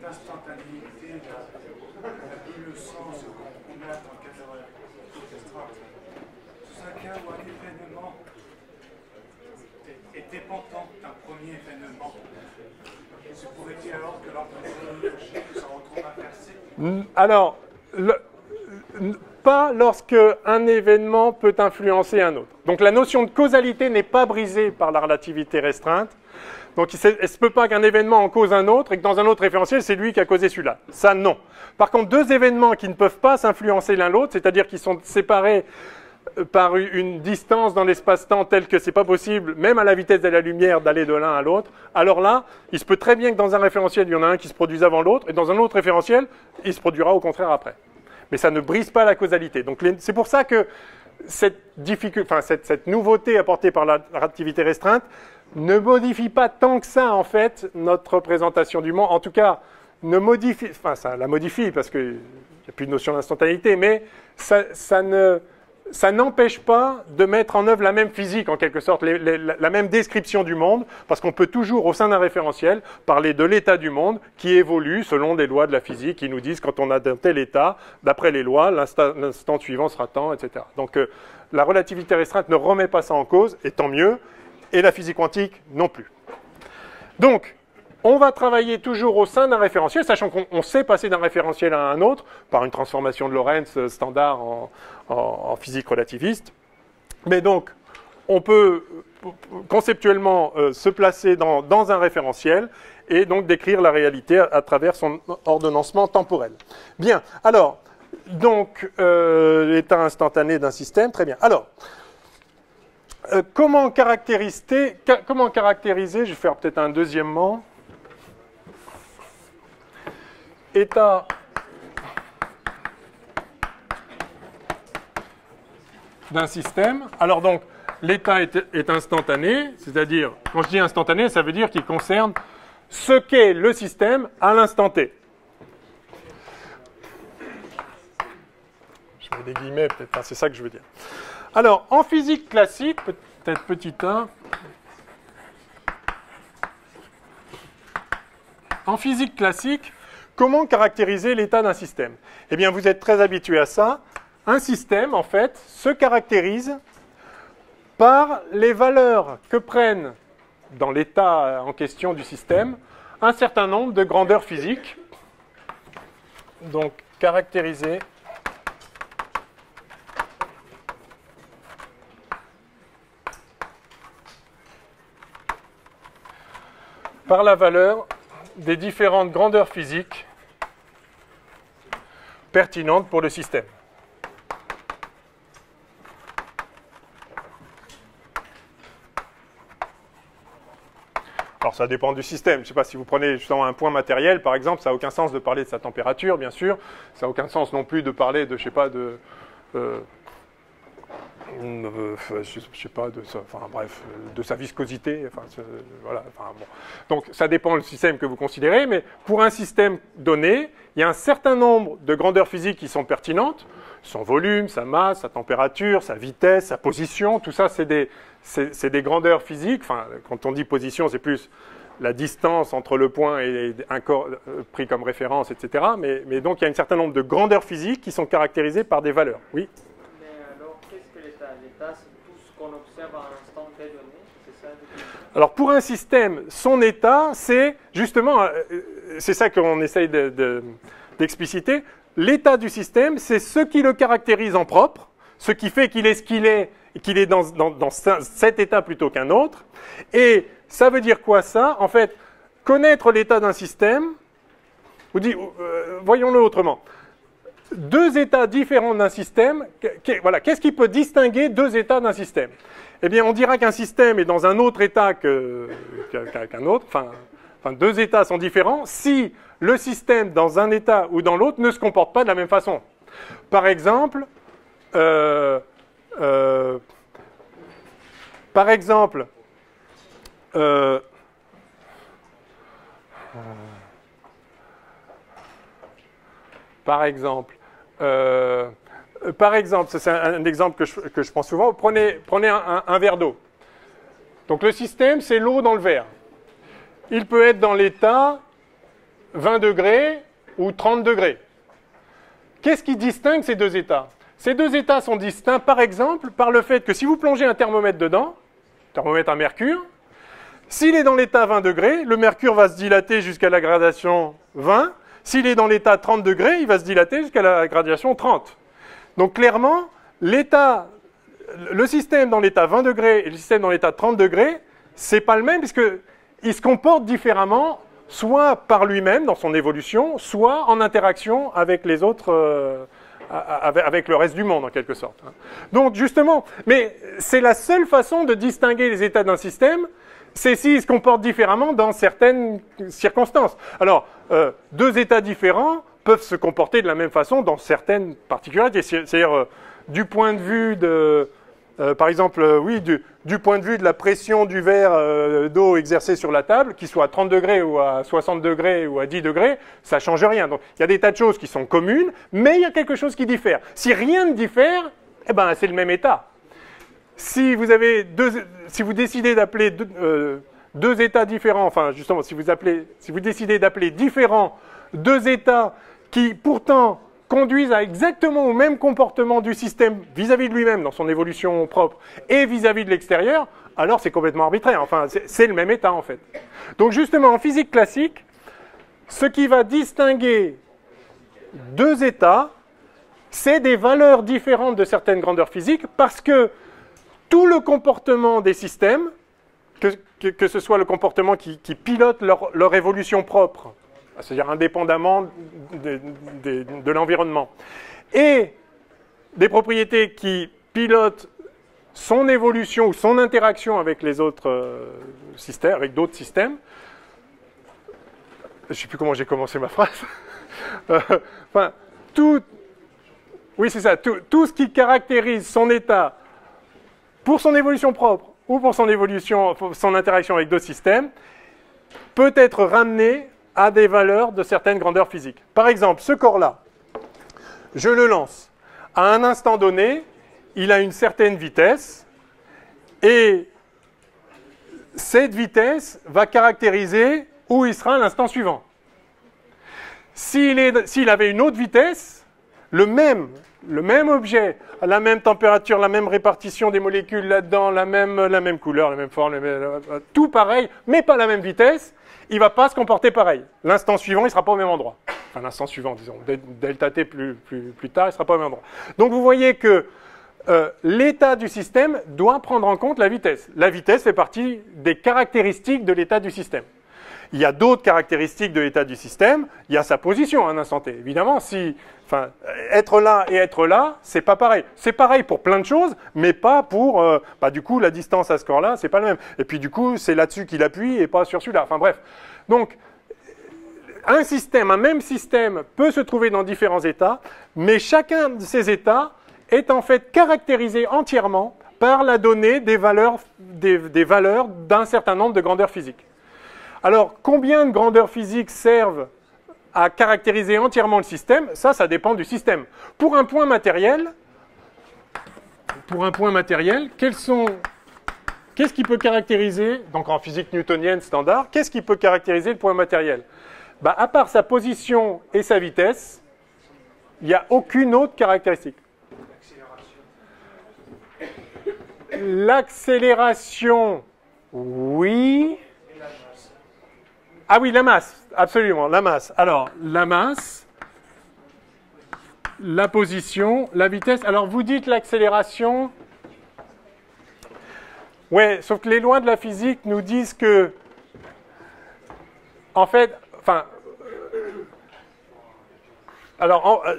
d'instantanéité n'a plus le sens qu'on a dans le cadre de la relativité restreinte, c'est un cas où un événement est dépendant d'un premier événement. Se pourrait-il alors que l'ordre chronologique se retrouve inversé? Alors, pas lorsque un événement peut influencer un autre. Donc la notion de causalité n'est pas brisée par la relativité restreinte. Donc il ne se peut pas qu'un événement en cause un autre et que dans un autre référentiel, c'est lui qui a causé celui-là. Ça, non. Par contre, deux événements qui ne peuvent pas s'influencer l'un l'autre, c'est-à-dire qu'ils sont séparés par une distance dans l'espace-temps telle que c'est pas possible, même à la vitesse de la lumière, d'aller de l'un à l'autre, alors là, il se peut très bien que dans un référentiel, il y en a un qui se produise avant l'autre, et dans un autre référentiel, il se produira au contraire après. Mais ça ne brise pas la causalité. Donc c'est pour ça que cette nouveauté apportée par la relativité restreinte ne modifie pas tant que ça, en fait, notre représentation du monde. En tout cas, ne modifie, enfin, ça la modifie, parce qu'il n'y a plus de notion d'instantanéité, mais ça n'empêche pas de mettre en œuvre la même physique, en quelque sorte, la même description du monde, parce qu'on peut toujours, au sein d'un référentiel, parler de l'état du monde qui évolue selon les lois de la physique qui nous disent quand on a un tel état, d'après les lois, l'instant suivant sera temps, etc. Donc la relativité restreinte ne remet pas ça en cause, et tant mieux, et la physique quantique non plus. Donc, on va travailler toujours au sein d'un référentiel, sachant qu'on sait passer d'un référentiel à un autre par une transformation de Lorentz standard en physique relativiste. Mais donc, on peut conceptuellement se placer dans un référentiel et donc décrire la réalité à travers son ordonnancement temporel. Bien, alors, donc, l'état instantané d'un système, très bien. Alors, comment caractériser, je vais faire peut-être un deuxièmement, état d'un système. Alors donc, l'état est instantané, c'est-à-dire, quand je dis instantané, ça veut dire qu'il concerne ce qu'est le système à l'instant T. Je mets des guillemets, peut-être, enfin, c'est ça que je veux dire. Alors, en physique classique, peut-être petit 1, en physique classique, comment caractériser l'état d'un système? Eh bien, vous êtes très habitué à ça. Un système, en fait, se caractérise par les valeurs que prennent, dans l'état en question du système, un certain nombre de grandeurs physiques. Donc, caractérisé par la valeur des différentes grandeurs physiques pertinentes pour le système. Alors ça dépend du système. Je ne sais pas si vous prenez justement un point matériel, par exemple, ça n'a aucun sens de parler de sa température, bien sûr. Ça n'a aucun sens non plus de parler de, je ne sais pas, de... je sais pas, de sa viscosité, enfin, voilà, enfin, bon. Donc ça dépend du système que vous considérez, mais pour un système donné, il y a un certain nombre de grandeurs physiques qui sont pertinentes, son volume, sa masse, sa température, sa vitesse, sa position, tout ça c'est des grandeurs physiques, enfin quand on dit position c'est plus la distance entre le point et un corps pris comme référence, etc. Mais donc il y a un certain nombre de grandeurs physiques qui sont caractérisées par des valeurs, oui. L'état, c'est tout ce qu'on observe à un instant T donné, c'est ça? Alors pour un système, son état, c'est justement, c'est ça qu'on essaye d'expliciter, l'état du système, c'est ce qui le caractérise en propre, ce qui fait qu'il est ce qu'il est, et qu'il est dans cet état plutôt qu'un autre. Et ça veut dire quoi ça? En fait, connaître l'état d'un système, voyons-le autrement. Deux états différents d'un système, voilà, qu'est-ce qui peut distinguer deux états d'un système? Eh bien, on dira qu'un système est dans un autre état qu'un autre, enfin, deux états sont différents si le système, dans un état ou dans l'autre, ne se comporte pas de la même façon. Par exemple, c'est un exemple que je prends souvent, prenez un verre d'eau. Donc le système, c'est l'eau dans le verre. Il peut être dans l'état 20 degrés ou 30 degrés. Qu'est-ce qui distingue ces deux états? Ces deux états sont distincts, par exemple, par le fait que si vous plongez un thermomètre dedans, thermomètre à mercure, s'il est dans l'état 20 degrés, le mercure va se dilater jusqu'à la gradation 20. S'il est dans l'état 30 degrés, il va se dilater jusqu'à la gradation 30. Donc clairement, le système dans l'état 20 degrés et le système dans l'état 30 degrés, c'est pas le même puisqu'il se comporte différemment, soit par lui-même dans son évolution, soit en interaction avec les autres, avec le reste du monde en quelque sorte. Donc justement, mais c'est la seule façon de distinguer les états d'un système, c'est s'il se comporte différemment dans certaines circonstances. Alors, deux états différents peuvent se comporter de la même façon dans certaines particularités. C'est-à-dire, du point de vue de, par exemple, du point de vue de la pression du verre d'eau exercée sur la table, qu'il soit à 30 degrés ou à 60 degrés ou à 10 degrés, ça ne change rien. Donc, il y a des tas de choses qui sont communes, mais il y a quelque chose qui diffère. Si rien ne diffère, eh ben, c'est le même état. Si vous décidez d'appeler deux états différents, enfin justement, si vous décidez d'appeler différents deux états qui pourtant conduisent à exactement au même comportement du système vis-à-vis de lui-même dans son évolution propre et vis-à-vis de l'extérieur, alors c'est complètement arbitraire. Enfin, c'est le même état en fait. Donc justement, en physique classique, ce qui va distinguer deux états, c'est des valeurs différentes de certaines grandeurs physiques parce que tout le comportement des systèmes, que ce soit le comportement qui pilote leur évolution propre, c'est-à-dire indépendamment de l'environnement, et des propriétés qui pilotent son évolution ou son interaction avec les autres systèmes, avec d'autres systèmes. Je ne sais plus comment j'ai commencé ma phrase. Oui, c'est ça. Tout ce qui caractérise son état pour son évolution propre ou pour son interaction avec d'autres systèmes, peut être ramené à des valeurs de certaines grandeurs physiques. Par exemple, ce corps-là, je le lance. À un instant donné, il a une certaine vitesse et cette vitesse va caractériser où il sera à l'instant suivant. S'il avait une autre vitesse, le même objet, à la même température, la même répartition des molécules là-dedans, la même couleur, la même forme, tout pareil, mais pas la même vitesse, il ne va pas se comporter pareil. L'instant suivant, il ne sera pas au même endroit. Enfin, l'instant suivant, disons, delta t plus tard, il ne sera pas au même endroit. Donc vous voyez que l'état du système doit prendre en compte la vitesse. La vitesse fait partie des caractéristiques de l'état du système. Il y a d'autres caractéristiques de l'état du système. Il y a sa position à un instant T. Évidemment, être là et être là, c'est pas pareil. C'est pareil pour plein de choses, mais pas pour... du coup, la distance à ce corps-là, c'est pas le même. Et puis, du coup, c'est là-dessus qu'il appuie et pas sur celui-là. Enfin, bref. Donc, un même système peut se trouver dans différents états, mais chacun de ces états est en fait caractérisé entièrement par la donnée des valeurs d'un certain nombre de grandeurs physiques. Alors, combien de grandeurs physiques servent à caractériser entièrement le système? Ça dépend du système. Pour un point matériel, qu'est-ce qui peut caractériser, donc en physique newtonienne standard, qu'est-ce qui peut caractériser le point matériel? À part sa position et sa vitesse, il n'y a aucune autre caractéristique. L'accélération, oui. Ah oui, la masse, absolument, la masse. Alors, la masse, la position, la vitesse. Alors, vous dites l'accélération. Ouais, sauf que les lois de la physique nous disent que, en fait,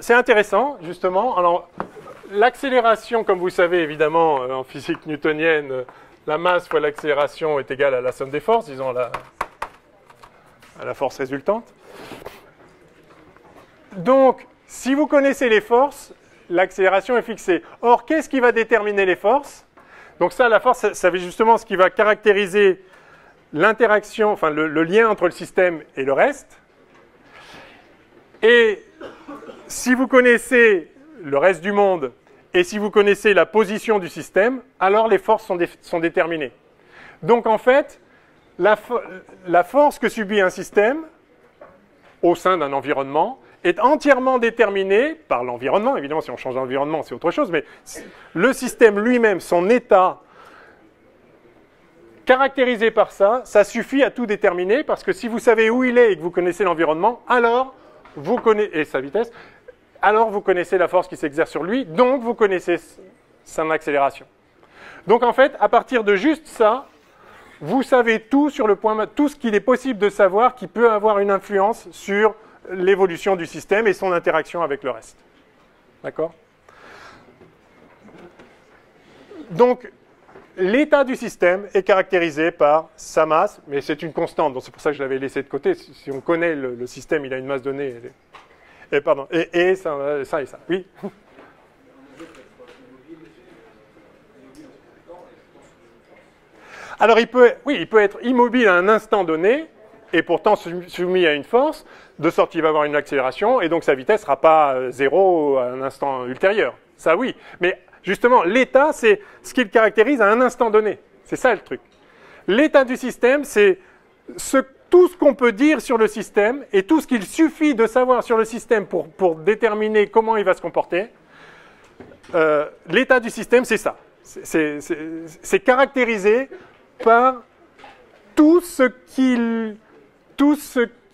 c'est intéressant, justement. Alors, l'accélération, comme vous savez, évidemment, en physique newtonienne, la masse fois l'accélération est égale à la somme des forces, disons à la force résultante. Donc, si vous connaissez les forces, l'accélération est fixée. Or, qu'est-ce qui va déterminer les forces? Donc ça, la force, ça va justement ce qui va caractériser l'interaction, enfin le lien entre le système et le reste. Et si vous connaissez le reste du monde et si vous connaissez la position du système, alors les forces sont déterminées. Donc en fait, la force que subit un système au sein d'un environnement est entièrement déterminée par l'environnement. Évidemment, si on change d'environnement, c'est autre chose, mais le système lui-même, son état caractérisé par ça, ça suffit à tout déterminer, parce que si vous savez où il est et que vous connaissez l'environnement, alors vous connaissez, et sa vitesse, alors vous connaissez la force qui s'exerce sur lui, donc vous connaissez son accélération. Donc en fait, à partir de juste ça, vous savez tout sur tout ce qu'il est possible de savoir qui peut avoir une influence sur l'évolution du système et son interaction avec le reste. D'accord? Donc, l'état du système est caractérisé par sa masse, mais c'est une constante, donc c'est pour ça que je l'avais laissé de côté. Si on connaît le système, il a une masse donnée. Et ça. Oui. Alors, il peut être immobile à un instant donné, et pourtant soumis à une force, de sorte qu'il va avoir une accélération, et donc sa vitesse ne sera pas zéro à un instant ultérieur. Ça, oui. Mais justement, l'état, c'est ce qu'il caractérise à un instant donné. C'est ça le truc. L'état du système, c'est tout ce qu'on peut dire sur le système, et tout ce qu'il suffit de savoir sur le système pour déterminer comment il va se comporter. L'état du système, c'est ça. C'est caractérisé par tout ce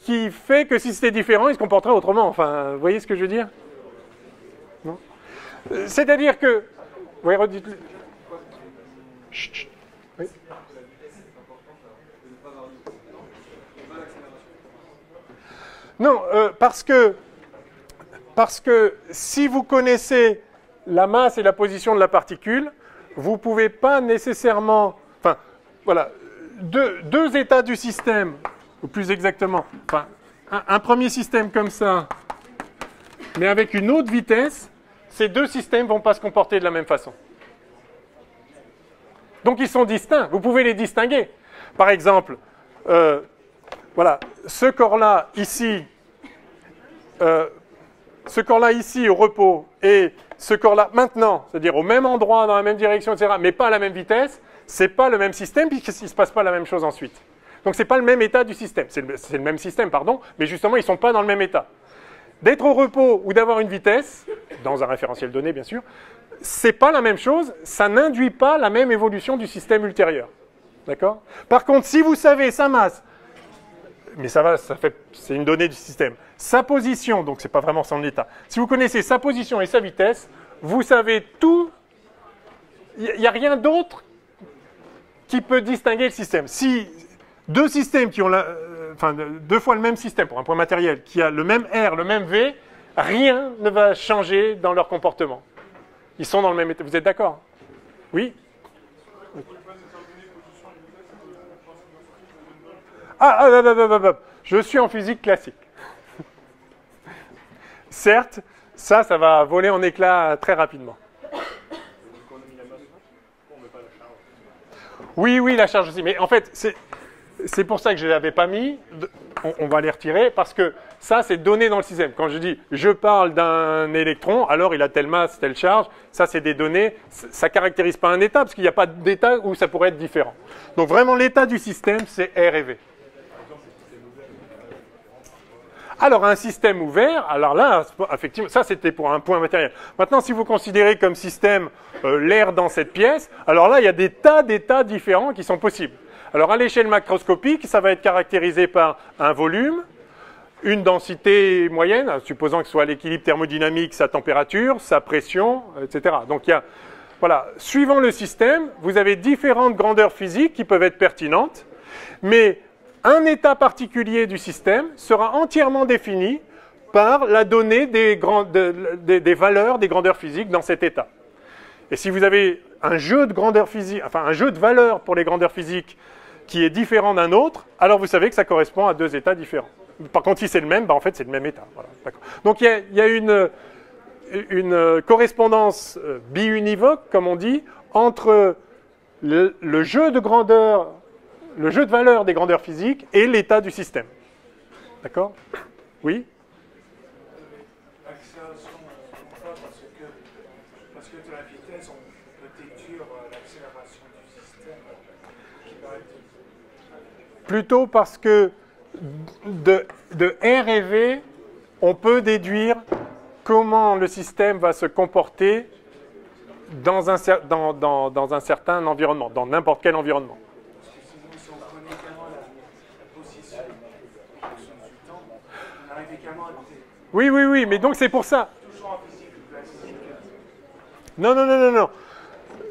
qui fait que si c'était différent, il se comporterait autrement. Enfin, vous voyez ce que je veux dire? Non? C'est-à-dire que... Oui, redites-le. Chut, chut. Oui. Non, parce que si vous connaissez la masse et la position de la particule, vous ne pouvez pas nécessairement... Enfin, voilà, deux états du système, ou plus exactement, enfin, un premier système comme ça, mais avec une autre vitesse, ces deux systèmes ne vont pas se comporter de la même façon. Donc ils sont distincts, vous pouvez les distinguer. Par exemple, voilà, ce corps-là ici au repos et ce corps-là maintenant, c'est-à-dire au même endroit, dans la même direction, etc., mais pas à la même vitesse, c'est pas le même système puisqu'il ne se passe pas la même chose ensuite. Donc c'est pas le même état du système. C'est le même système, pardon, mais justement ils ne sont pas dans le même état. D'être au repos ou d'avoir une vitesse, dans un référentiel donné bien sûr, c'est pas la même chose, ça n'induit pas la même évolution du système ultérieur. D'accord ? Par contre, si vous savez sa masse, mais c'est une donnée du système, sa position, donc c'est pas vraiment son état. Si vous connaissez sa position et sa vitesse, vous savez tout, il n'y a rien d'autre qui peut distinguer le système. Si deux systèmes qui ont deux fois le même système pour un point matériel, qui a le même R, le même V, rien ne va changer dans leur comportement. Ils sont dans le même état. Vous êtes d'accord? Oui? Je suis en physique classique. Certes, ça va voler en éclats très rapidement. Oui, la charge aussi. Mais en fait, c'est pour ça que je ne l'avais pas mis. On va les retirer parce que ça, c'est donné dans le système. Quand je dis je parle d'un électron, alors il a telle masse, telle charge, ça, c'est des données. Ça ne caractérise pas un état parce qu'il n'y a pas d'état où ça pourrait être différent. Donc vraiment, l'état du système, c'est R et V. Alors, un système ouvert, alors là, effectivement, ça c'était pour un point matériel. Maintenant, si vous considérez comme système l'air dans cette pièce, alors là, il y a des tas d'états différents qui sont possibles. Alors, à l'échelle macroscopique, ça va être caractérisé par un volume, une densité moyenne, supposant que ce soit l'équilibre thermodynamique, sa température, sa pression, etc. Donc, voilà, suivant le système, vous avez différentes grandeurs physiques qui peuvent être pertinentes, mais un état particulier du système sera entièrement défini par la donnée des valeurs, des grandeurs physiques dans cet état. Et si vous avez un jeu de grandeurs physiques, enfin un jeu de valeurs pour les grandeurs physiques qui est différent d'un autre, alors vous savez que ça correspond à deux états différents. Par contre, si c'est le même, en fait c'est le même état. Voilà, donc il y a une correspondance biunivoque, comme on dit, entre le jeu de grandeur, le jeu de valeurs des grandeurs physiques et l'état du système. D'accord? Oui? L'accélération, parce que de la vitesse, on peut déduire l'accélération du système qui va être... Plutôt parce que de R et V, on peut déduire comment le système va se comporter dans un certain environnement, dans n'importe quel environnement. Oui, mais donc c'est pour ça. Non.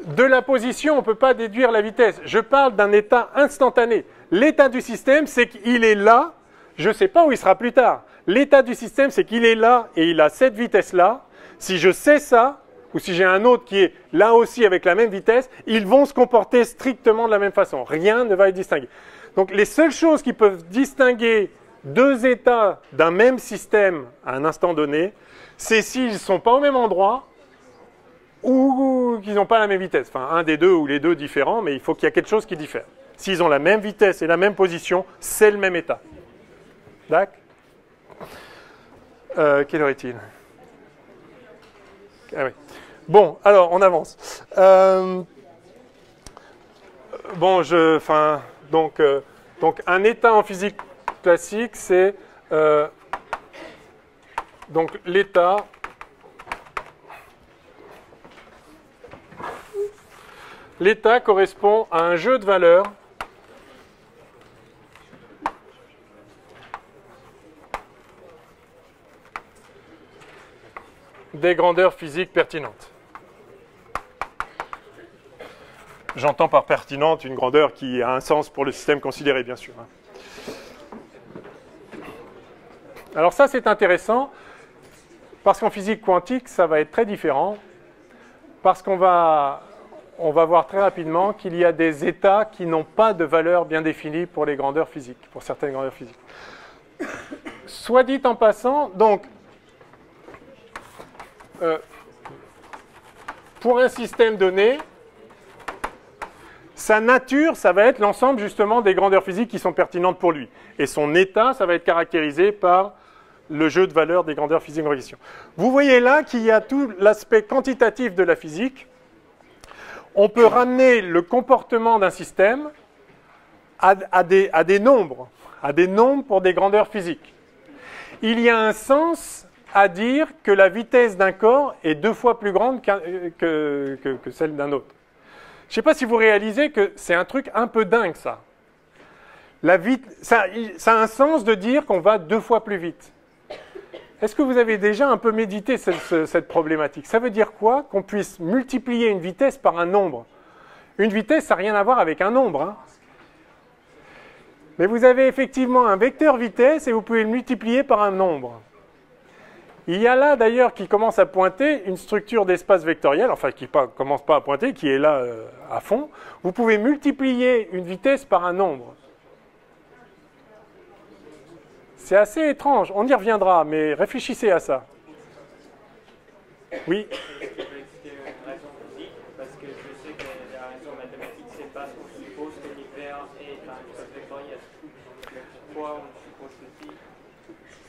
De la position, on ne peut pas déduire la vitesse. Je parle d'un état instantané. L'état du système, c'est qu'il est là, je ne sais pas où il sera plus tard. L'état du système, c'est qu'il est là et il a cette vitesse-là. Si je sais ça, ou si j'ai un autre qui est là aussi avec la même vitesse, ils vont se comporter strictement de la même façon. Rien ne va être distingué. Donc les seules choses qui peuvent distinguer deux états d'un même système à un instant donné, c'est s'ils ne sont pas au même endroit ou qu'ils n'ont pas la même vitesse. Enfin, un des deux ou les deux différents, mais il faut qu'il y ait quelque chose qui diffère. S'ils ont la même vitesse et la même position, c'est le même état. D'accord? Quelle heure est-il? Ah oui. Bon, alors, on avance. Donc, un état en physique classique, c'est donc l'état correspond à un jeu de valeurs des grandeurs physiques pertinentes. J'entends par pertinente une grandeur qui a un sens pour le système considéré, bien sûr. Alors ça, c'est intéressant, parce qu'en physique quantique, ça va être très différent, parce qu'on va voir très rapidement qu'il y a des états qui n'ont pas de valeur bien définie pour les grandeurs physiques, pour certaines grandeurs physiques. Soit dit en passant, donc, pour un système donné, sa nature, ça va être l'ensemble justement des grandeurs physiques qui sont pertinentes pour lui. Et son état, ça va être caractérisé par le jeu de valeurs des grandeurs physiques en question. Vous voyez là qu'il y a tout l'aspect quantitatif de la physique. On peut ramener le comportement d'un système à des nombres pour des grandeurs physiques. Il y a un sens à dire que la vitesse d'un corps est 2 fois plus grande que celle d'un autre. Je ne sais pas si vous réalisez que c'est un truc un peu dingue, ça. Ça a un sens de dire qu'on va 2 fois plus vite. Est-ce que vous avez déjà un peu médité cette problématique? Ça veut dire quoi? Qu'on puisse multiplier une vitesse par un nombre. Une vitesse, ça n'a rien à voir avec un nombre, hein. Mais vous avez effectivement un vecteur vitesse et vous pouvez le multiplier par un nombre. Il y a là d'ailleurs qui commence à pointer une structure d'espace vectoriel, enfin qui ne commence pas à pointer, qui est là à fond. Vous pouvez multiplier une vitesse par un nombre. C'est assez étrange, on y reviendra, mais réfléchissez à ça. Oui? Est-ce que tu peux expliquer une raison physique? Parce que je sais que la raison mathématique, c'est parce qu'on suppose que l'univers est un espace vectoriel. Pourquoi on suppose ceci?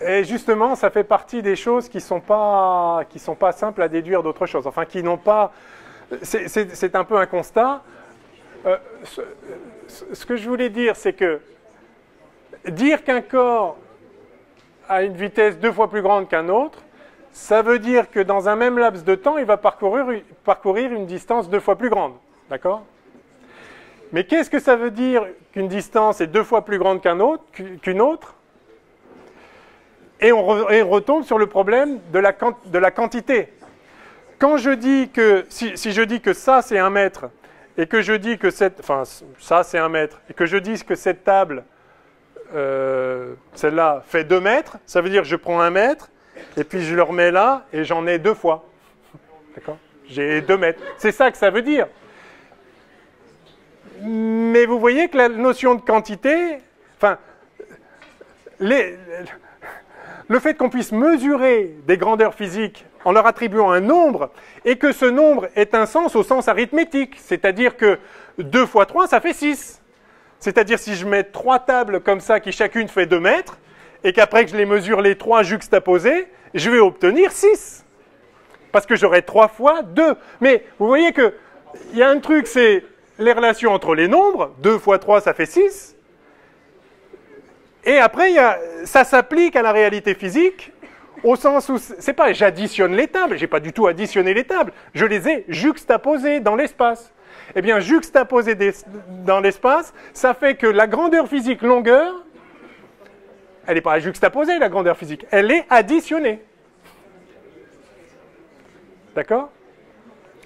Et justement, ça fait partie des choses qui sont pas simples à déduire d'autre chose. Enfin, qui n'ont pas... C'est un peu un constat. Ce que je voulais dire, c'est que dire qu'un corps a une vitesse 2 fois plus grande qu'un autre, ça veut dire que dans un même laps de temps, il va parcourir une distance 2 fois plus grande. D'accord? Mais qu'est-ce que ça veut dire qu'une distance est 2 fois plus grande qu'une autre? Et on retombe sur le problème de la quantité. Quand je dis que, si je dis que ça c'est 1 mètre, et que je dis que ça c'est 1 mètre, et que je dis que cette table, celle-là, fait 2 mètres, ça veut dire que je prends 1 mètre, et puis je le remets là, et j'en ai 2 fois. D'accord? J'ai 2 mètres. C'est ça que ça veut dire. Mais vous voyez que la notion de quantité, enfin, le fait qu'on puisse mesurer des grandeurs physiques en leur attribuant un nombre, et que ce nombre ait un sens au sens arithmétique, c'est-à-dire que 2 fois 3, ça fait 6. C'est-à-dire si je mets 3 tables comme ça, qui chacune fait 2 mètres, et qu'après que je les mesure les 3 juxtaposées, je vais obtenir 6. Parce que j'aurai 3 fois 2. Mais vous voyez qu'il y a un truc, c'est les relations entre les nombres. 2 fois 3, ça fait 6. Et après, ça s'applique à la réalité physique, au sens où, c'est pas j'additionne les tables, j'ai pas du tout additionné les tables, je les ai juxtaposées dans l'espace. Eh bien, juxtaposer dans l'espace, ça fait que la grandeur physique longueur, elle n'est pas juxtaposée, la grandeur physique, elle est additionnée. D'accord?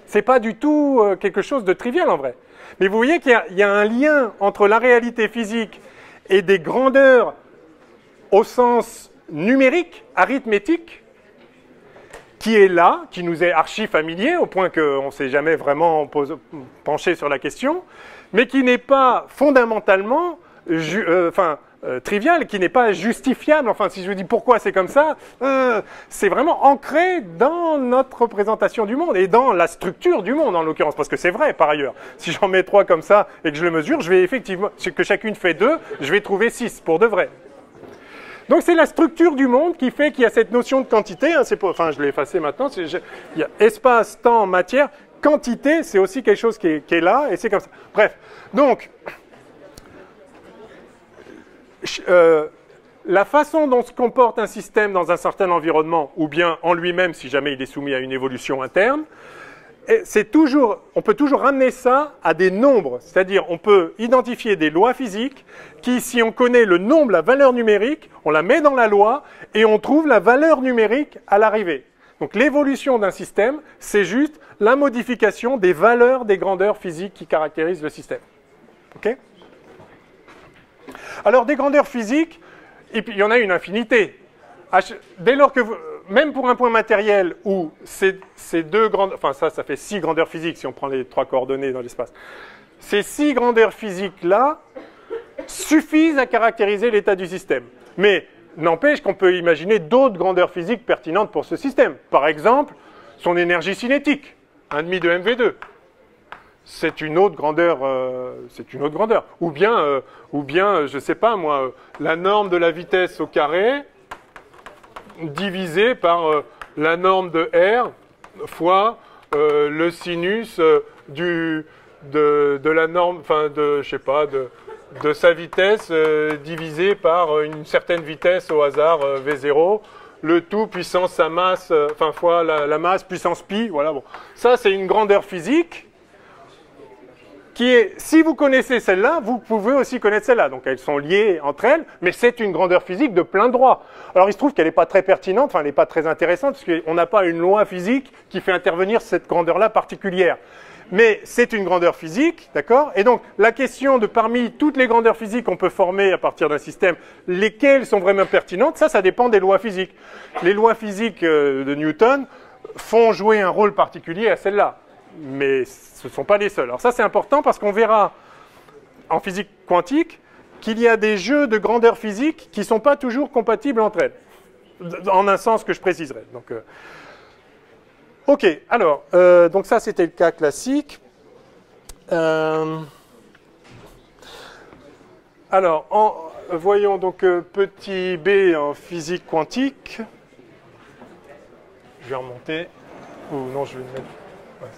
C'est pas du tout quelque chose de trivial en vrai. Mais vous voyez qu'il y a un lien entre la réalité physique et des grandeurs au sens numérique, arithmétique, qui est là, qui nous est archi familier, au point qu'on ne s'est jamais vraiment penché sur la question, mais qui n'est pas fondamentalement trivial, qui n'est pas justifiable. Enfin, si je vous dis pourquoi c'est comme ça, c'est vraiment ancré dans notre représentation du monde, et dans la structure du monde, en l'occurrence, parce que c'est vrai, par ailleurs. Si j'en mets 3 comme ça, et que je le mesure, je vais effectivement, que chacune fait 2, je vais trouver 6, pour de vrai. Donc c'est la structure du monde qui fait qu'il y a cette notion de quantité, hein, je l'ai effacé maintenant, il y a espace, temps, matière, quantité, c'est aussi quelque chose qui est là, et c'est comme ça. Bref, donc, la façon dont se comporte un système dans un certain environnement, ou bien en lui-même, si jamais il est soumis à une évolution interne, on peut toujours ramener ça à des nombres, c'est-à-dire on peut identifier des lois physiques qui, si on connaît le nombre, la valeur numérique, on la met dans la loi et on trouve la valeur numérique à l'arrivée. Donc l'évolution d'un système, c'est juste la modification des valeurs des grandeurs physiques qui caractérisent le système. Ok ? Alors des grandeurs physiques, et puis il y en a une infinité. Dès lors que même pour un point matériel où ces 2 grandes... Enfin, ça fait 6 grandeurs physiques si on prend les 3 coordonnées dans l'espace. Ces 6 grandeurs physiques-là suffisent à caractériser l'état du système. Mais n'empêche qu'on peut imaginer d'autres grandeurs physiques pertinentes pour ce système. Par exemple, son énergie cinétique, 1,5 de MV2. c'est une autre grandeur. Ou bien, je ne sais pas moi, la norme de la vitesse au carré divisée par la norme de R fois le sinus de la norme, enfin je sais pas, de sa vitesse divisé par une certaine vitesse au hasard V0, le tout puissance sa masse, enfin fois la masse puissance pi, voilà. Bon. Ça, c'est une grandeur physique qui est, si vous connaissez celle-là, vous pouvez aussi connaître celle-là. Donc elles sont liées entre elles, mais c'est une grandeur physique de plein droit. Alors il se trouve qu'elle n'est pas très pertinente, enfin elle n'est pas très intéressante, parce qu'on n'a pas une loi physique qui fait intervenir cette grandeur-là particulière. Mais c'est une grandeur physique, d'accord? Et donc, la question de parmi toutes les grandeurs physiques qu'on peut former à partir d'un système, lesquelles sont vraiment pertinentes, ça dépend des lois physiques. Les lois physiques de Newton font jouer un rôle particulier à celle-là. Mais ce ne sont pas les seuls. Alors ça, c'est important parce qu'on verra en physique quantique qu'il y a des jeux de grandeur physique qui ne sont pas toujours compatibles entre elles. En un sens que je préciserai. Donc, ok, alors, donc ça c'était le cas classique. Alors, voyons donc petit b en physique quantique. Je vais remonter. Ou non, je vais le mettre. Ouais.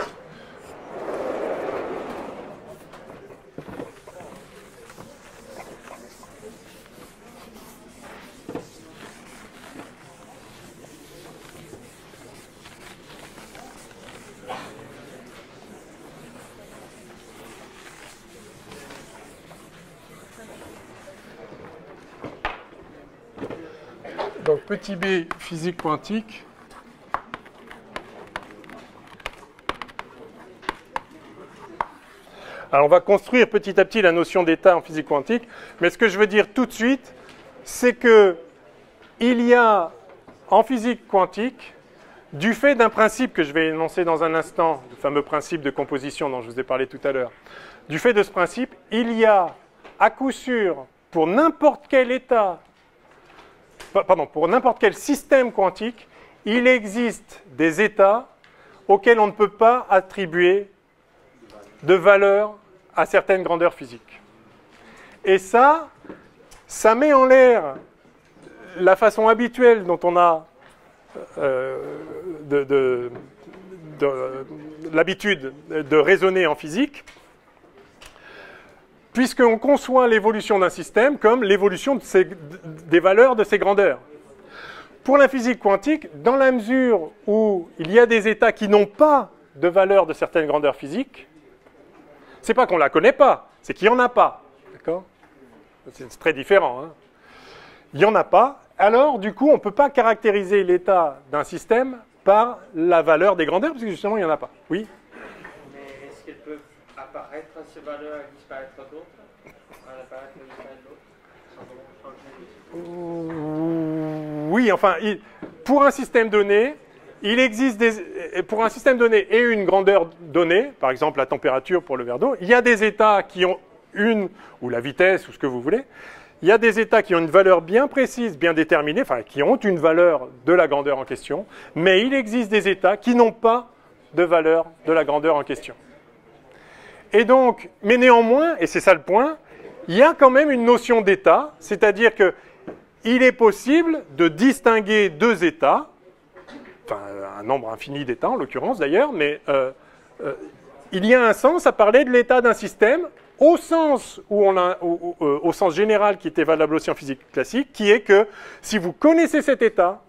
Donc petit b, physique quantique. Alors on va construire petit à petit la notion d'état en physique quantique, mais ce que je veux dire tout de suite, c'est que il y a en physique quantique, du fait d'un principe que je vais énoncer dans un instant, le fameux principe de composition dont je vous ai parlé tout à l'heure, du fait de ce principe, il y a à coup sûr pour n'importe quel état, pour n'importe quel système quantique, il existe des états auxquels on ne peut pas attribuer de valeur à certaines grandeurs physiques. Et ça met en l'air la façon habituelle dont on a l'habitude de raisonner en physique, puisqu'on conçoit l'évolution d'un système comme l'évolution des valeurs de ses grandeurs. Pour la physique quantique, dans la mesure où il y a des états qui n'ont pas de valeur de certaines grandeurs physiques, c'est pas qu'on ne la connaît pas, c'est qu'il n'y en a pas. D'accord ? C'est très différent. Hein ? Il n'y en a pas. Alors, du coup, on ne peut pas caractériser l'état d'un système par la valeur des grandeurs, parce que justement, il n'y en a pas. Oui ? Mais est-ce qu'elles peuvent apparaître ces valeurs et disparaître d'autres ? Apparaître et disparaître d'autres ? Oui, enfin, pour un système donné, il existe pour un système donné et une grandeur donnée, par exemple la température pour le verre d'eau, il y a des états qui ont ou la vitesse, ou ce que vous voulez, il y a des états qui ont une valeur bien précise, bien déterminée, enfin qui ont une valeur de la grandeur en question, mais il existe des états qui n'ont pas de valeur de la grandeur en question. Et donc, mais néanmoins, et c'est ça le point, il y a quand même une notion d'état, c'est-à-dire qu'il est possible de distinguer deux états, enfin un nombre infini d'états en l'occurrence d'ailleurs, mais il y a un sens à parler de l'état d'un système au sens au sens général qui était valable aussi en physique classique, qui est que si vous connaissez cet état,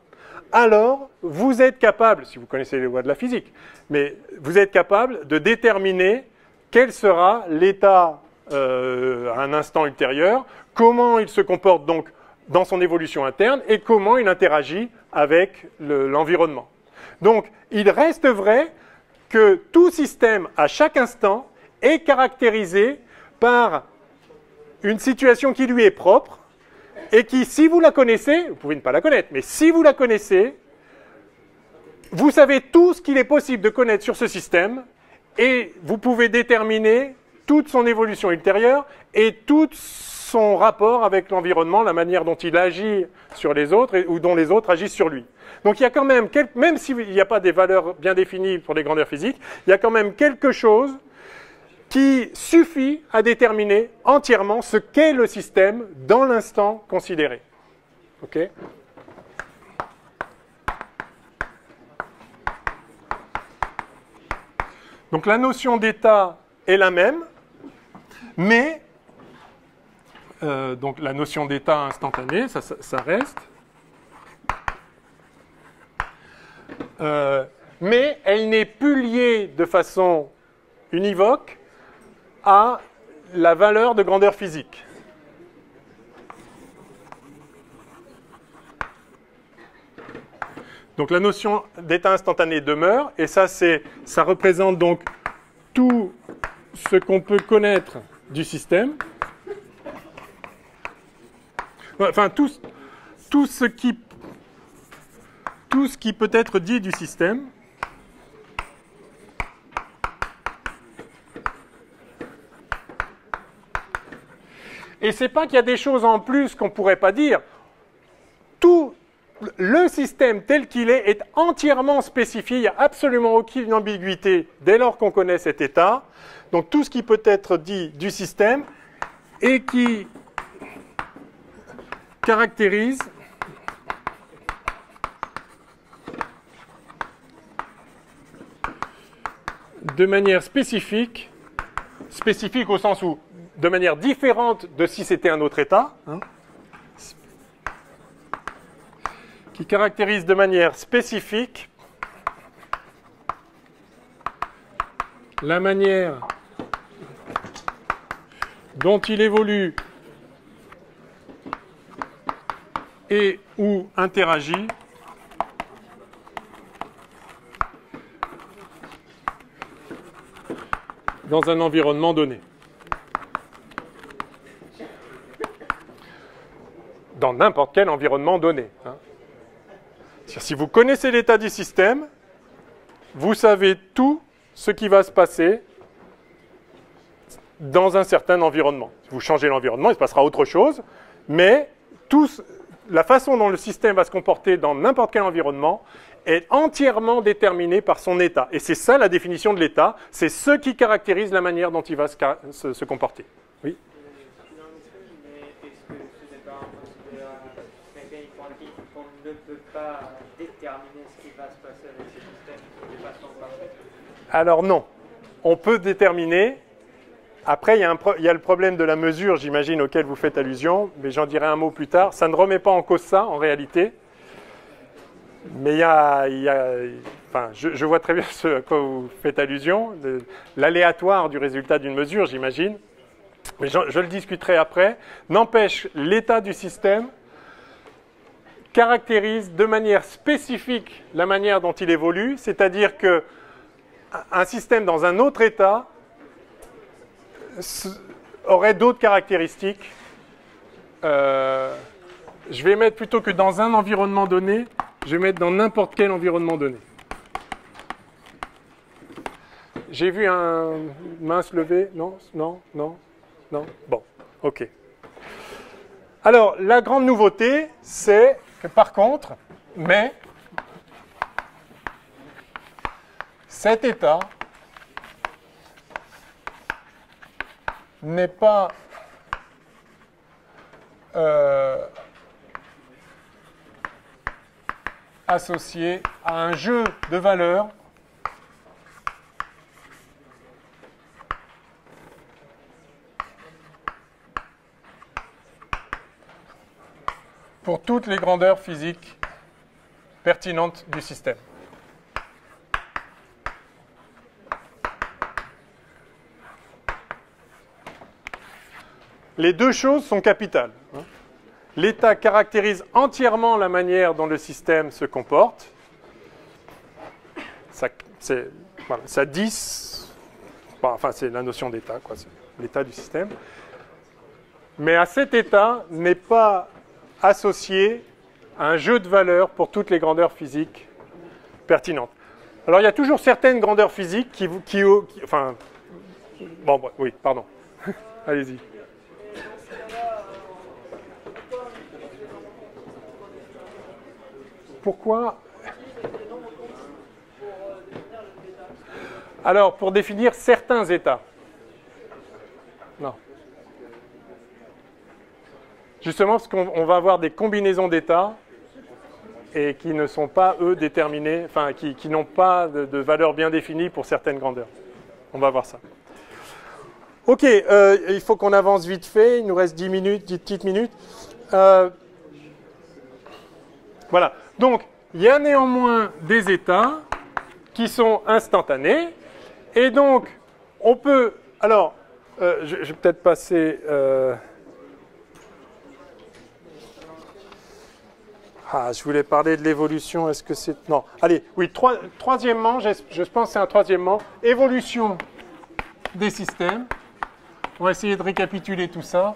alors vous êtes capable, si vous connaissez les lois de la physique, mais vous êtes capable de déterminer quel sera l'état à un instant ultérieur, comment il se comporte donc dans son évolution interne et comment il interagit avec l'environnement. Donc, il reste vrai que tout système, à chaque instant, est caractérisé par une situation qui lui est propre et qui, si vous la connaissez, vous pouvez ne pas la connaître, mais si vous la connaissez, vous savez tout ce qu'il est possible de connaître sur ce système et vous pouvez déterminer toute son évolution ultérieure et tout son rapport avec l'environnement, la manière dont il agit sur les autres ou dont les autres agissent sur lui. Donc il y a quand même, même s'il n'y a pas des valeurs bien définies pour les grandeurs physiques, il y a quand même quelque chose qui suffit à déterminer entièrement ce qu'est le système dans l'instant considéré. OK ? Donc la notion d'état est la même, mais donc la notion d'état instantané, ça reste. Mais elle n'est plus liée de façon univoque à la valeur de grandeur physique. Donc la notion d'état instantané demeure, et ça représente donc tout ce qu'on peut connaître du système. Enfin, tout ce qui peut être dit du système. Et c'est pas qu'il y a des choses en plus qu'on ne pourrait pas dire. Tout le système tel qu'il est entièrement spécifié. Il n'y a absolument aucune ambiguïté dès lors qu'on connaît cet état. Donc tout ce qui peut être dit du système et qui caractérise de manière spécifique au sens où de manière différente de si c'était un autre état, hein, qui caractérise de manière spécifique la manière dont il évolue et ou interagit dans un environnement donné. Dans n'importe quel environnement donné. Hein. Si vous connaissez l'état du système, vous savez tout ce qui va se passer dans un certain environnement. Si vous changez l'environnement, il se passera autre chose, mais la façon dont le système va se comporter dans n'importe quel environnement est entièrement déterminée par son état. Et c'est ça la définition de l'état, c'est ce qui caractérise la manière dont il va se comporter. Oui ? Ne peut pas déterminer ce qui va se passer avec ce système de façon parfaite? Alors non, on peut déterminer. Après, il y a le problème de la mesure, j'imagine, auquel vous faites allusion, mais j'en dirai un mot plus tard. Ça ne remet pas en cause ça, en réalité. Mais enfin, je vois très bien ce à quoi vous faites allusion, l'aléatoire du résultat d'une mesure, j'imagine. Mais je le discuterai après. N'empêche, l'état du système caractérise de manière spécifique la manière dont il évolue, c'est-à-dire qu'un système dans un autre état aurait d'autres caractéristiques. Je vais mettre plutôt que dans un environnement donné, je vais mettre dans n'importe quel environnement donné. J'ai vu un main se lever. Non, non, non, non. Bon, ok. Alors, la grande nouveauté, c'est que par contre, mais cet état n'est pas associé à un jeu de valeurs pour toutes les grandeurs physiques pertinentes du système. Les deux choses sont capitales. L'état caractérise entièrement la manière dont le système se comporte. Ça dit, enfin c'est la notion d'état, quoi, c'est l'état du système. Mais à cet état n'est pas associé à un jeu de valeurs pour toutes les grandeurs physiques pertinentes. Alors il y a toujours certaines grandeurs physiques qui enfin, bon, oui, pardon. Allez-y. Pourquoi? Alors, pour définir certains états. Non. Justement, parce qu'on va avoir des combinaisons d'états et qui ne sont pas, eux, déterminés, enfin, qui n'ont pas de valeur bien définie pour certaines grandeurs. On va voir ça. Ok, il faut qu'on avance vite fait. Il nous reste 10 minutes, 10 petites minutes. Voilà. Donc, il y a néanmoins des états qui sont instantanés. Et donc, on peut... Alors, je vais peut-être passer... je voulais parler de l'évolution. Est-ce que c'est... Non. Allez, oui, troisièmement, je pense que c'est un troisièmement. Évolution des systèmes. On va essayer de récapituler tout ça.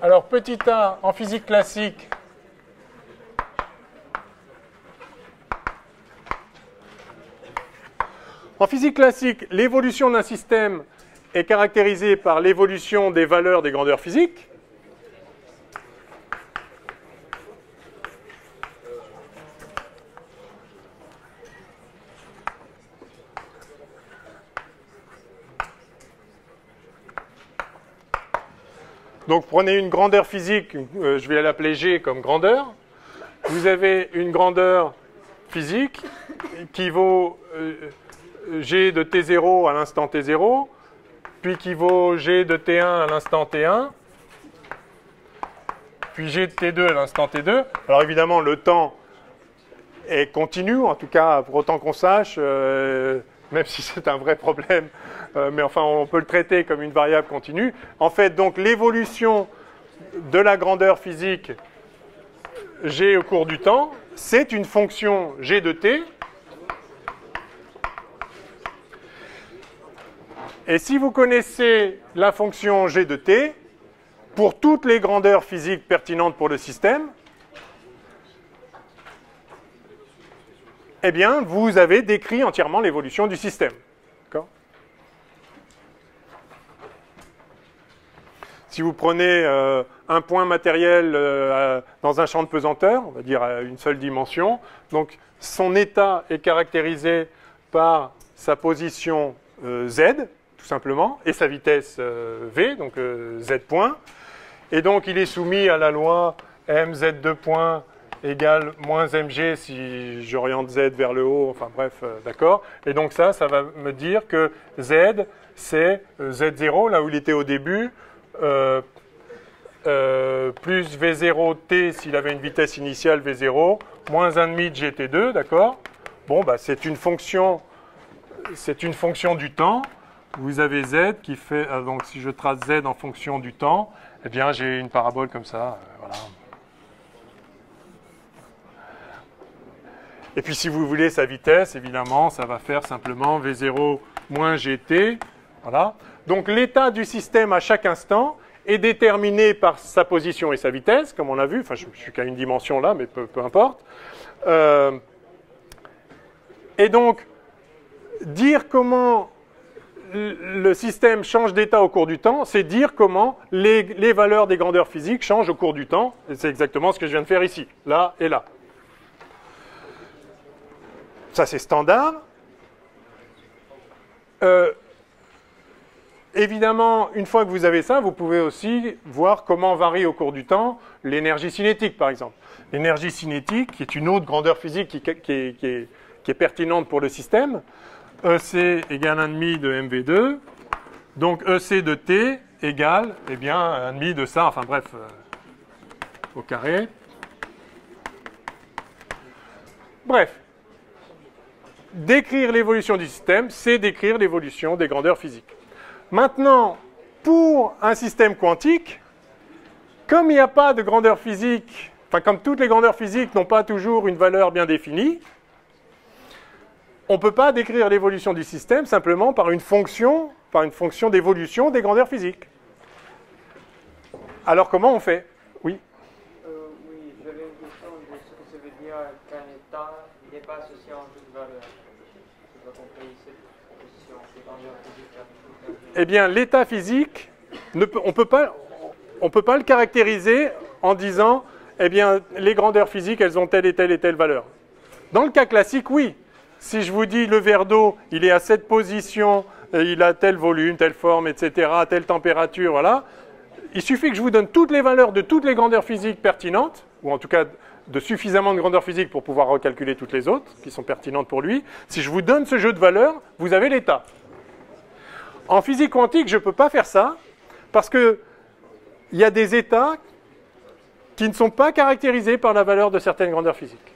Alors, petit a, en physique classique, l'évolution d'un système est caractérisée par l'évolution des valeurs des grandeurs physiques. Donc, prenez une grandeur physique, je vais l'appeler G comme grandeur. Vous avez une grandeur physique qui vaut G de T0 à l'instant T0, puis qui vaut G de T1 à l'instant T1, puis G de T2 à l'instant T2. Alors évidemment, le temps est continu, en tout cas pour autant qu'on sache, même si c'est un vrai problème, mais enfin on peut le traiter comme une variable continue. En fait, donc l'évolution de la grandeur physique G au cours du temps, c'est une fonction G de T. Et si vous connaissez la fonction G de T, pour toutes les grandeurs physiques pertinentes pour le système, eh bien, vous avez décrit entièrement l'évolution du système. D'accord ? Si vous prenez un point matériel dans un champ de pesanteur, on va dire à une seule dimension, donc son état est caractérisé par sa position Z, tout simplement, et sa vitesse V, donc Z point. Et donc, il est soumis à la loi mz2 point égale moins mg si j'oriente Z vers le haut, enfin bref, d'accord. Et donc ça va me dire que Z, c'est Z0, là où il était au début, plus V0t s'il avait une vitesse initiale V0, moins 1,5 de GT2, d'accord. Bon, bah, c'est une fonction du temps. Vous avez Z qui fait, donc si je trace Z en fonction du temps, eh bien j'ai une parabole comme ça, voilà. Et puis si vous voulez sa vitesse, évidemment, ça va faire simplement V0 moins GT, voilà. Donc l'état du système à chaque instant est déterminé par sa position et sa vitesse, comme on a vu, enfin je suis qu'à une dimension là, mais peu importe. Et donc, dire comment le système change d'état au cours du temps, c'est dire comment les valeurs des grandeurs physiques changent au cours du temps. Et c'est exactement ce que je viens de faire ici, là et là. Ça, c'est standard. Évidemment, une fois que vous avez ça, vous pouvez aussi voir comment varie au cours du temps l'énergie cinétique, par exemple. L'énergie cinétique, qui est une autre grandeur physique qui est pertinente pour le système, EC égale 1,5 de MV2, donc EC de T égale, eh bien, 1,5 de ça, enfin bref, au carré. Bref, décrire l'évolution du système, c'est décrire l'évolution des grandeurs physiques. Maintenant, pour un système quantique, comme il n'y a pas de grandeur physique, enfin comme toutes les grandeurs physiques n'ont pas toujours une valeur bien définie, on ne peut pas décrire l'évolution du système simplement par une fonction d'évolution des grandeurs physiques. Alors comment on fait? Oui. Oui, j'avais une question de ce que ça veut dire qu'un état n'est pas associé à un jeu de valeur. Je n'ai pas compris cette proposition des grandeurs physiques. Eh bien, l'état physique, on peut pas le caractériser en disant, eh bien, les grandeurs physiques, elles ont telle et telle valeur. Dans le cas classique, oui. si je vous dis le verre d'eau, il est à cette position, il a tel volume, telle forme, etc., telle température, voilà. Il suffit que je vous donne toutes les valeurs de toutes les grandeurs physiques pertinentes, ou en tout cas de suffisamment de grandeur physique pour pouvoir recalculer toutes les autres qui sont pertinentes pour lui. Si je vous donne ce jeu de valeurs, vous avez l'état. En physique quantique, je ne peux pas faire ça parce qu'il y a des états qui ne sont pas caractérisés par la valeur de certaines grandeurs physiques.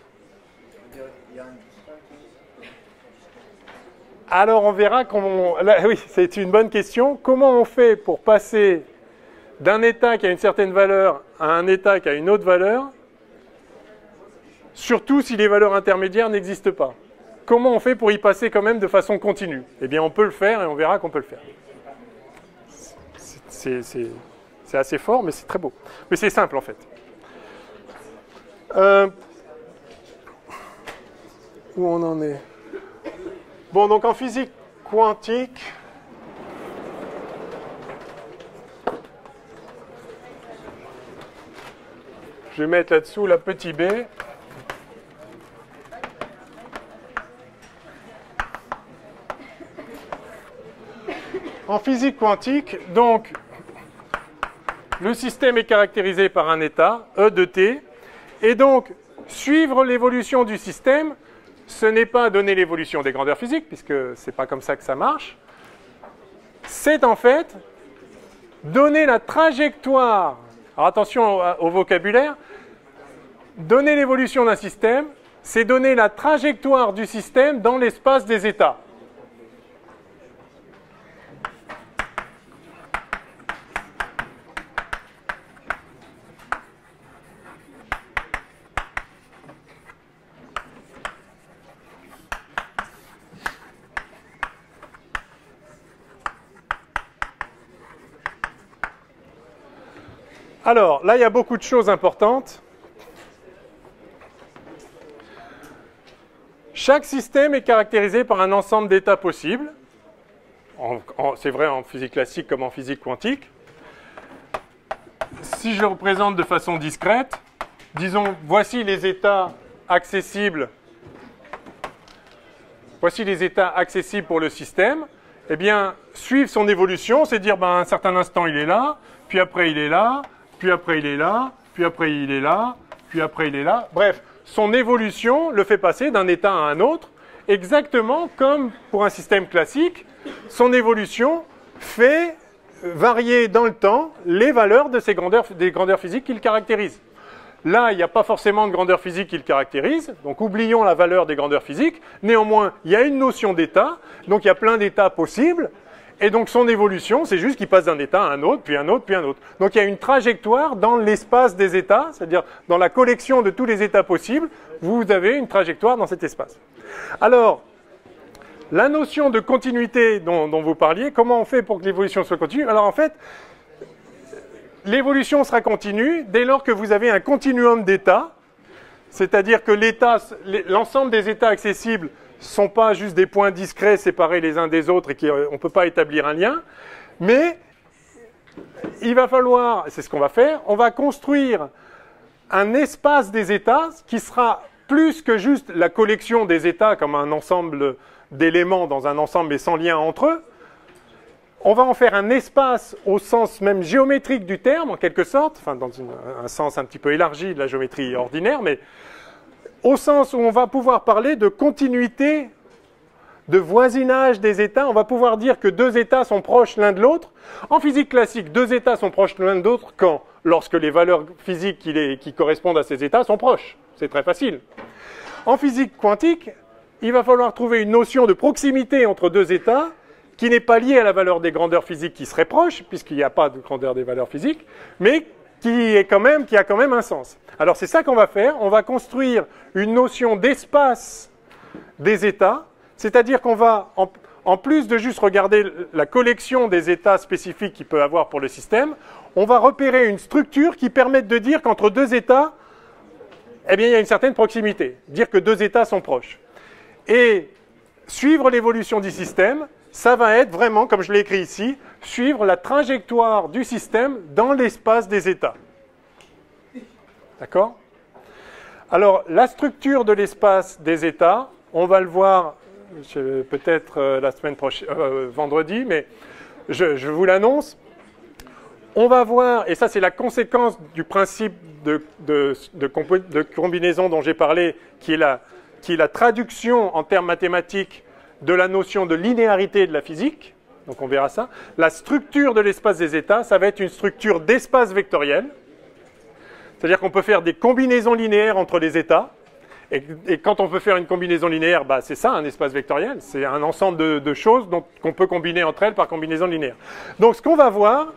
Alors on verra comment... Là, oui, c'est une bonne question. Comment on fait pour passer d'un état qui a une certaine valeur à un état qui a une autre valeur, surtout si les valeurs intermédiaires n'existent pas? Comment on fait pour y passer quand même de façon continue? Eh bien, on peut le faire et on verra qu'on peut le faire. C'est assez fort, mais c'est très beau. Mais c'est simple, en fait. Où on en est? Bon, donc en physique quantique, je vais mettre là-dessous la petite b. En physique quantique, donc, le système est caractérisé par un état, E de t, et donc, suivre l'évolution du système, ce n'est pas donner l'évolution des grandeurs physiques, puisque ce n'est pas comme ça que ça marche, c'est en fait donner la trajectoire. Alors attention au vocabulaire, donner l'évolution d'un système, c'est donner la trajectoire du système dans l'espace des états. Alors, là, il y a beaucoup de choses importantes. Chaque système est caractérisé par un ensemble d'états possibles. C'est vrai en physique classique comme en physique quantique. Si je le représente de façon discrète, disons, voici les états accessibles. Voici les états accessibles pour le système. Eh bien, suivre son évolution, c'est dire, à un certain instant, il est là, puis après, il est là, puis après il est là, puis après il est là, puis après il est là. Bref, son évolution le fait passer d'un état à un autre, exactement comme pour un système classique, son évolution fait varier dans le temps les valeurs de des grandeurs physiques qu'il caractérise. Là, il n'y a pas forcément de grandeur physique qui le caractérise, donc oublions la valeur des grandeurs physiques. Néanmoins, il y a une notion d'état, donc il y a plein d'états possibles. Et donc son évolution, c'est juste qu'il passe d'un état à un autre, puis un autre, puis un autre. Donc il y a une trajectoire dans l'espace des états, c'est-à-dire dans la collection de tous les états possibles, vous avez une trajectoire dans cet espace. Alors, la notion de continuité dont vous parliez, comment on fait pour que l'évolution soit continue? Alors en fait, l'évolution sera continue dès lors que vous avez un continuum d'états, c'est-à-dire que l'ensemble des états accessibles ne sont pas juste des points discrets séparés les uns des autres et qu'on ne peut pas établir un lien, mais il va falloir, c'est ce qu'on va faire, on va construire un espace des états qui sera plus que juste la collection des états comme un ensemble d'éléments dans un ensemble mais sans lien entre eux. On va en faire un espace au sens même géométrique du terme, en quelque sorte, enfin dans un sens un petit peu élargi de la géométrie ordinaire, mais au sens où on va pouvoir parler de continuité, de voisinage des états. On va pouvoir dire que deux états sont proches l'un de l'autre. En physique classique, deux états sont proches l'un de l'autre quand? Lorsque les valeurs physiques qui correspondent à ces états sont proches. C'est très facile. En physique quantique, il va falloir trouver une notion de proximité entre deux états qui n'est pas liée à la valeur des grandeurs physiques qui seraient proches, puisqu'il n'y a pas de grandeur des valeurs physiques, mais qui a quand même un sens. Alors c'est ça qu'on va faire, on va construire une notion d'espace des états, c'est-à-dire qu'on va, en plus de juste regarder la collection des états spécifiques qu'il peut avoir pour le système, on va repérer une structure qui permette de dire qu'entre deux états, eh bien, il y a une certaine proximité, dire que deux états sont proches. Et suivre l'évolution du système, ça va être vraiment, comme je l'ai écrit ici, suivre la trajectoire du système dans l'espace des états. D'accord? Alors, la structure de l'espace des états, on va le voir peut-être la semaine prochaine, vendredi, mais je vous l'annonce. On va voir, et ça c'est la conséquence du principe de combinaison dont j'ai parlé, qui est la traduction en termes mathématiques de la notion de linéarité de la physique. Donc on verra ça. La structure de l'espace des états, ça va être une structure d'espace vectoriel. C'est-à-dire qu'on peut faire des combinaisons linéaires entre les états. Et quand on peut faire une combinaison linéaire, bah, c'est ça un espace vectoriel. C'est un ensemble de choses qu'on peut combiner entre elles par combinaison linéaire. Donc ce qu'on va voir,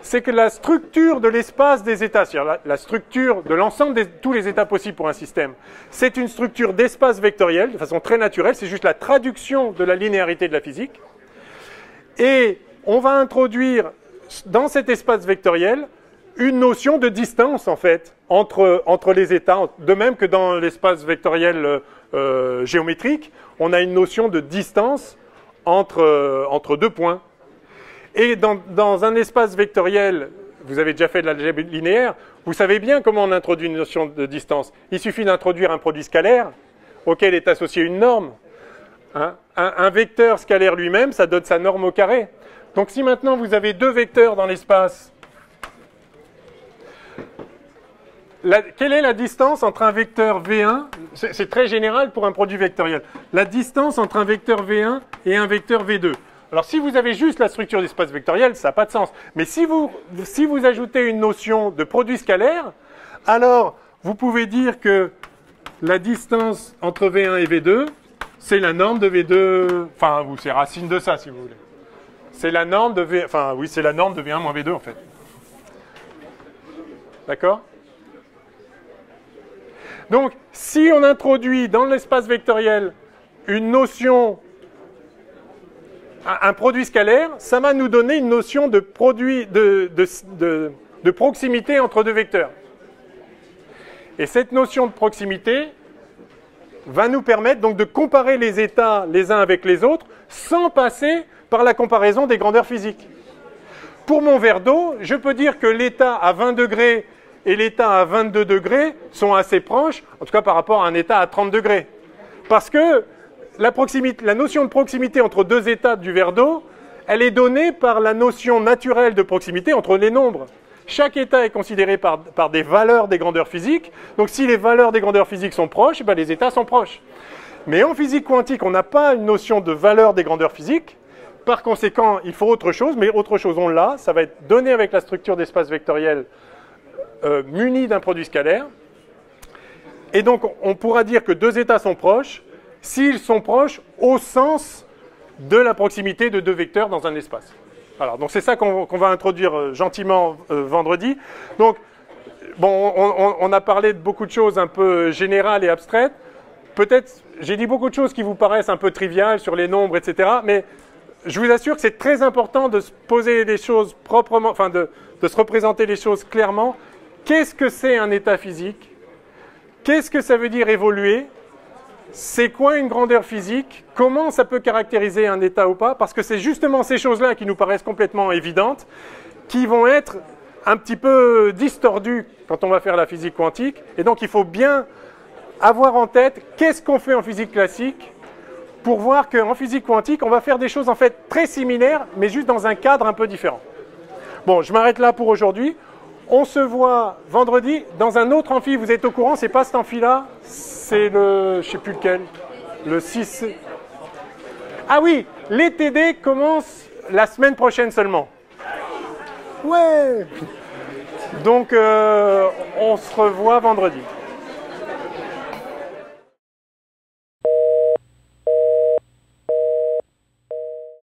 c'est que la structure de l'espace des états, c'est-à-dire la structure de l'ensemble de tous les états possibles pour un système, c'est une structure d'espace vectoriel de façon très naturelle. C'est juste la traduction de la linéarité de la physique. Et on va introduire dans cet espace vectoriel une notion de distance, en fait, entre les états. De même que dans l'espace vectoriel géométrique, on a une notion de distance entre deux points. Et dans un espace vectoriel, vous avez déjà fait de l'algèbre linéaire, vous savez bien comment on introduit une notion de distance. Il suffit d'introduire un produit scalaire auquel est associée une norme. Hein? Un vecteur scalaire lui-même, ça donne sa norme au carré. Donc si maintenant vous avez deux vecteurs dans l'espace, quelle est la distance entre un vecteur V1 ? C'est très général pour un produit vectoriel. La distance entre un vecteur V1 et un vecteur V2. Alors si vous avez juste la structure d'espace vectoriel, ça n'a pas de sens. Mais si vous ajoutez une notion de produit scalaire, alors vous pouvez dire que la distance entre V1 et V2, c'est la norme de V2, enfin, ou c'est racine de ça, si vous voulez. C'est la norme de V, enfin, oui, c'est la norme de V1 moins V2, en fait. D'accord ? Donc, si on introduit dans l'espace vectoriel une notion, un produit scalaire, ça va nous donner une notion de produit, de proximité entre deux vecteurs. Et cette notion de proximité va nous permettre donc de comparer les états les uns avec les autres sans passer par la comparaison des grandeurs physiques. Pour mon verre d'eau, je peux dire que l'état à 20 degrés et l'état à 22 degrés sont assez proches, en tout cas par rapport à un état à 30 degrés. Parce que la notion de proximité entre deux états du verre d'eau, elle est donnée par la notion naturelle de proximité entre les nombres. Chaque état est considéré par des valeurs des grandeurs physiques. Donc si les valeurs des grandeurs physiques sont proches, ben les états sont proches. Mais en physique quantique, on n'a pas une notion de valeur des grandeurs physiques. Par conséquent, il faut autre chose, mais autre chose on l'a. Ça va être donné avec la structure d'espace vectoriel muni d'un produit scalaire. Et donc on pourra dire que deux états sont proches s'ils sont proches au sens de la proximité de deux vecteurs dans un espace. Alors, donc c'est ça qu'on va introduire gentiment vendredi. Donc, bon, on a parlé de beaucoup de choses un peu générales et abstraites. Peut-être, j'ai dit beaucoup de choses qui vous paraissent un peu triviales sur les nombres, etc. Mais je vous assure que c'est très important de se poser les choses proprement, enfin de se représenter les choses clairement. Qu'est-ce que c'est un état physique? Qu'est-ce que ça veut dire évoluer? C'est quoi une grandeur physique? Comment ça peut caractériser un état ou pas? Parce que c'est justement ces choses-là qui nous paraissent complètement évidentes, qui vont être un petit peu distordues quand on va faire la physique quantique. Et donc il faut bien avoir en tête qu'est-ce qu'on fait en physique classique pour voir qu'en physique quantique, on va faire des choses en fait très similaires, mais juste dans un cadre un peu différent. Bon, je m'arrête là pour aujourd'hui. On se voit vendredi dans un autre amphi. Vous êtes au courant, c'est pas cet amphi-là, c'est le, je sais plus lequel, le 6. Ah oui, les TD commencent la semaine prochaine seulement. Ouais. Donc, on se revoit vendredi.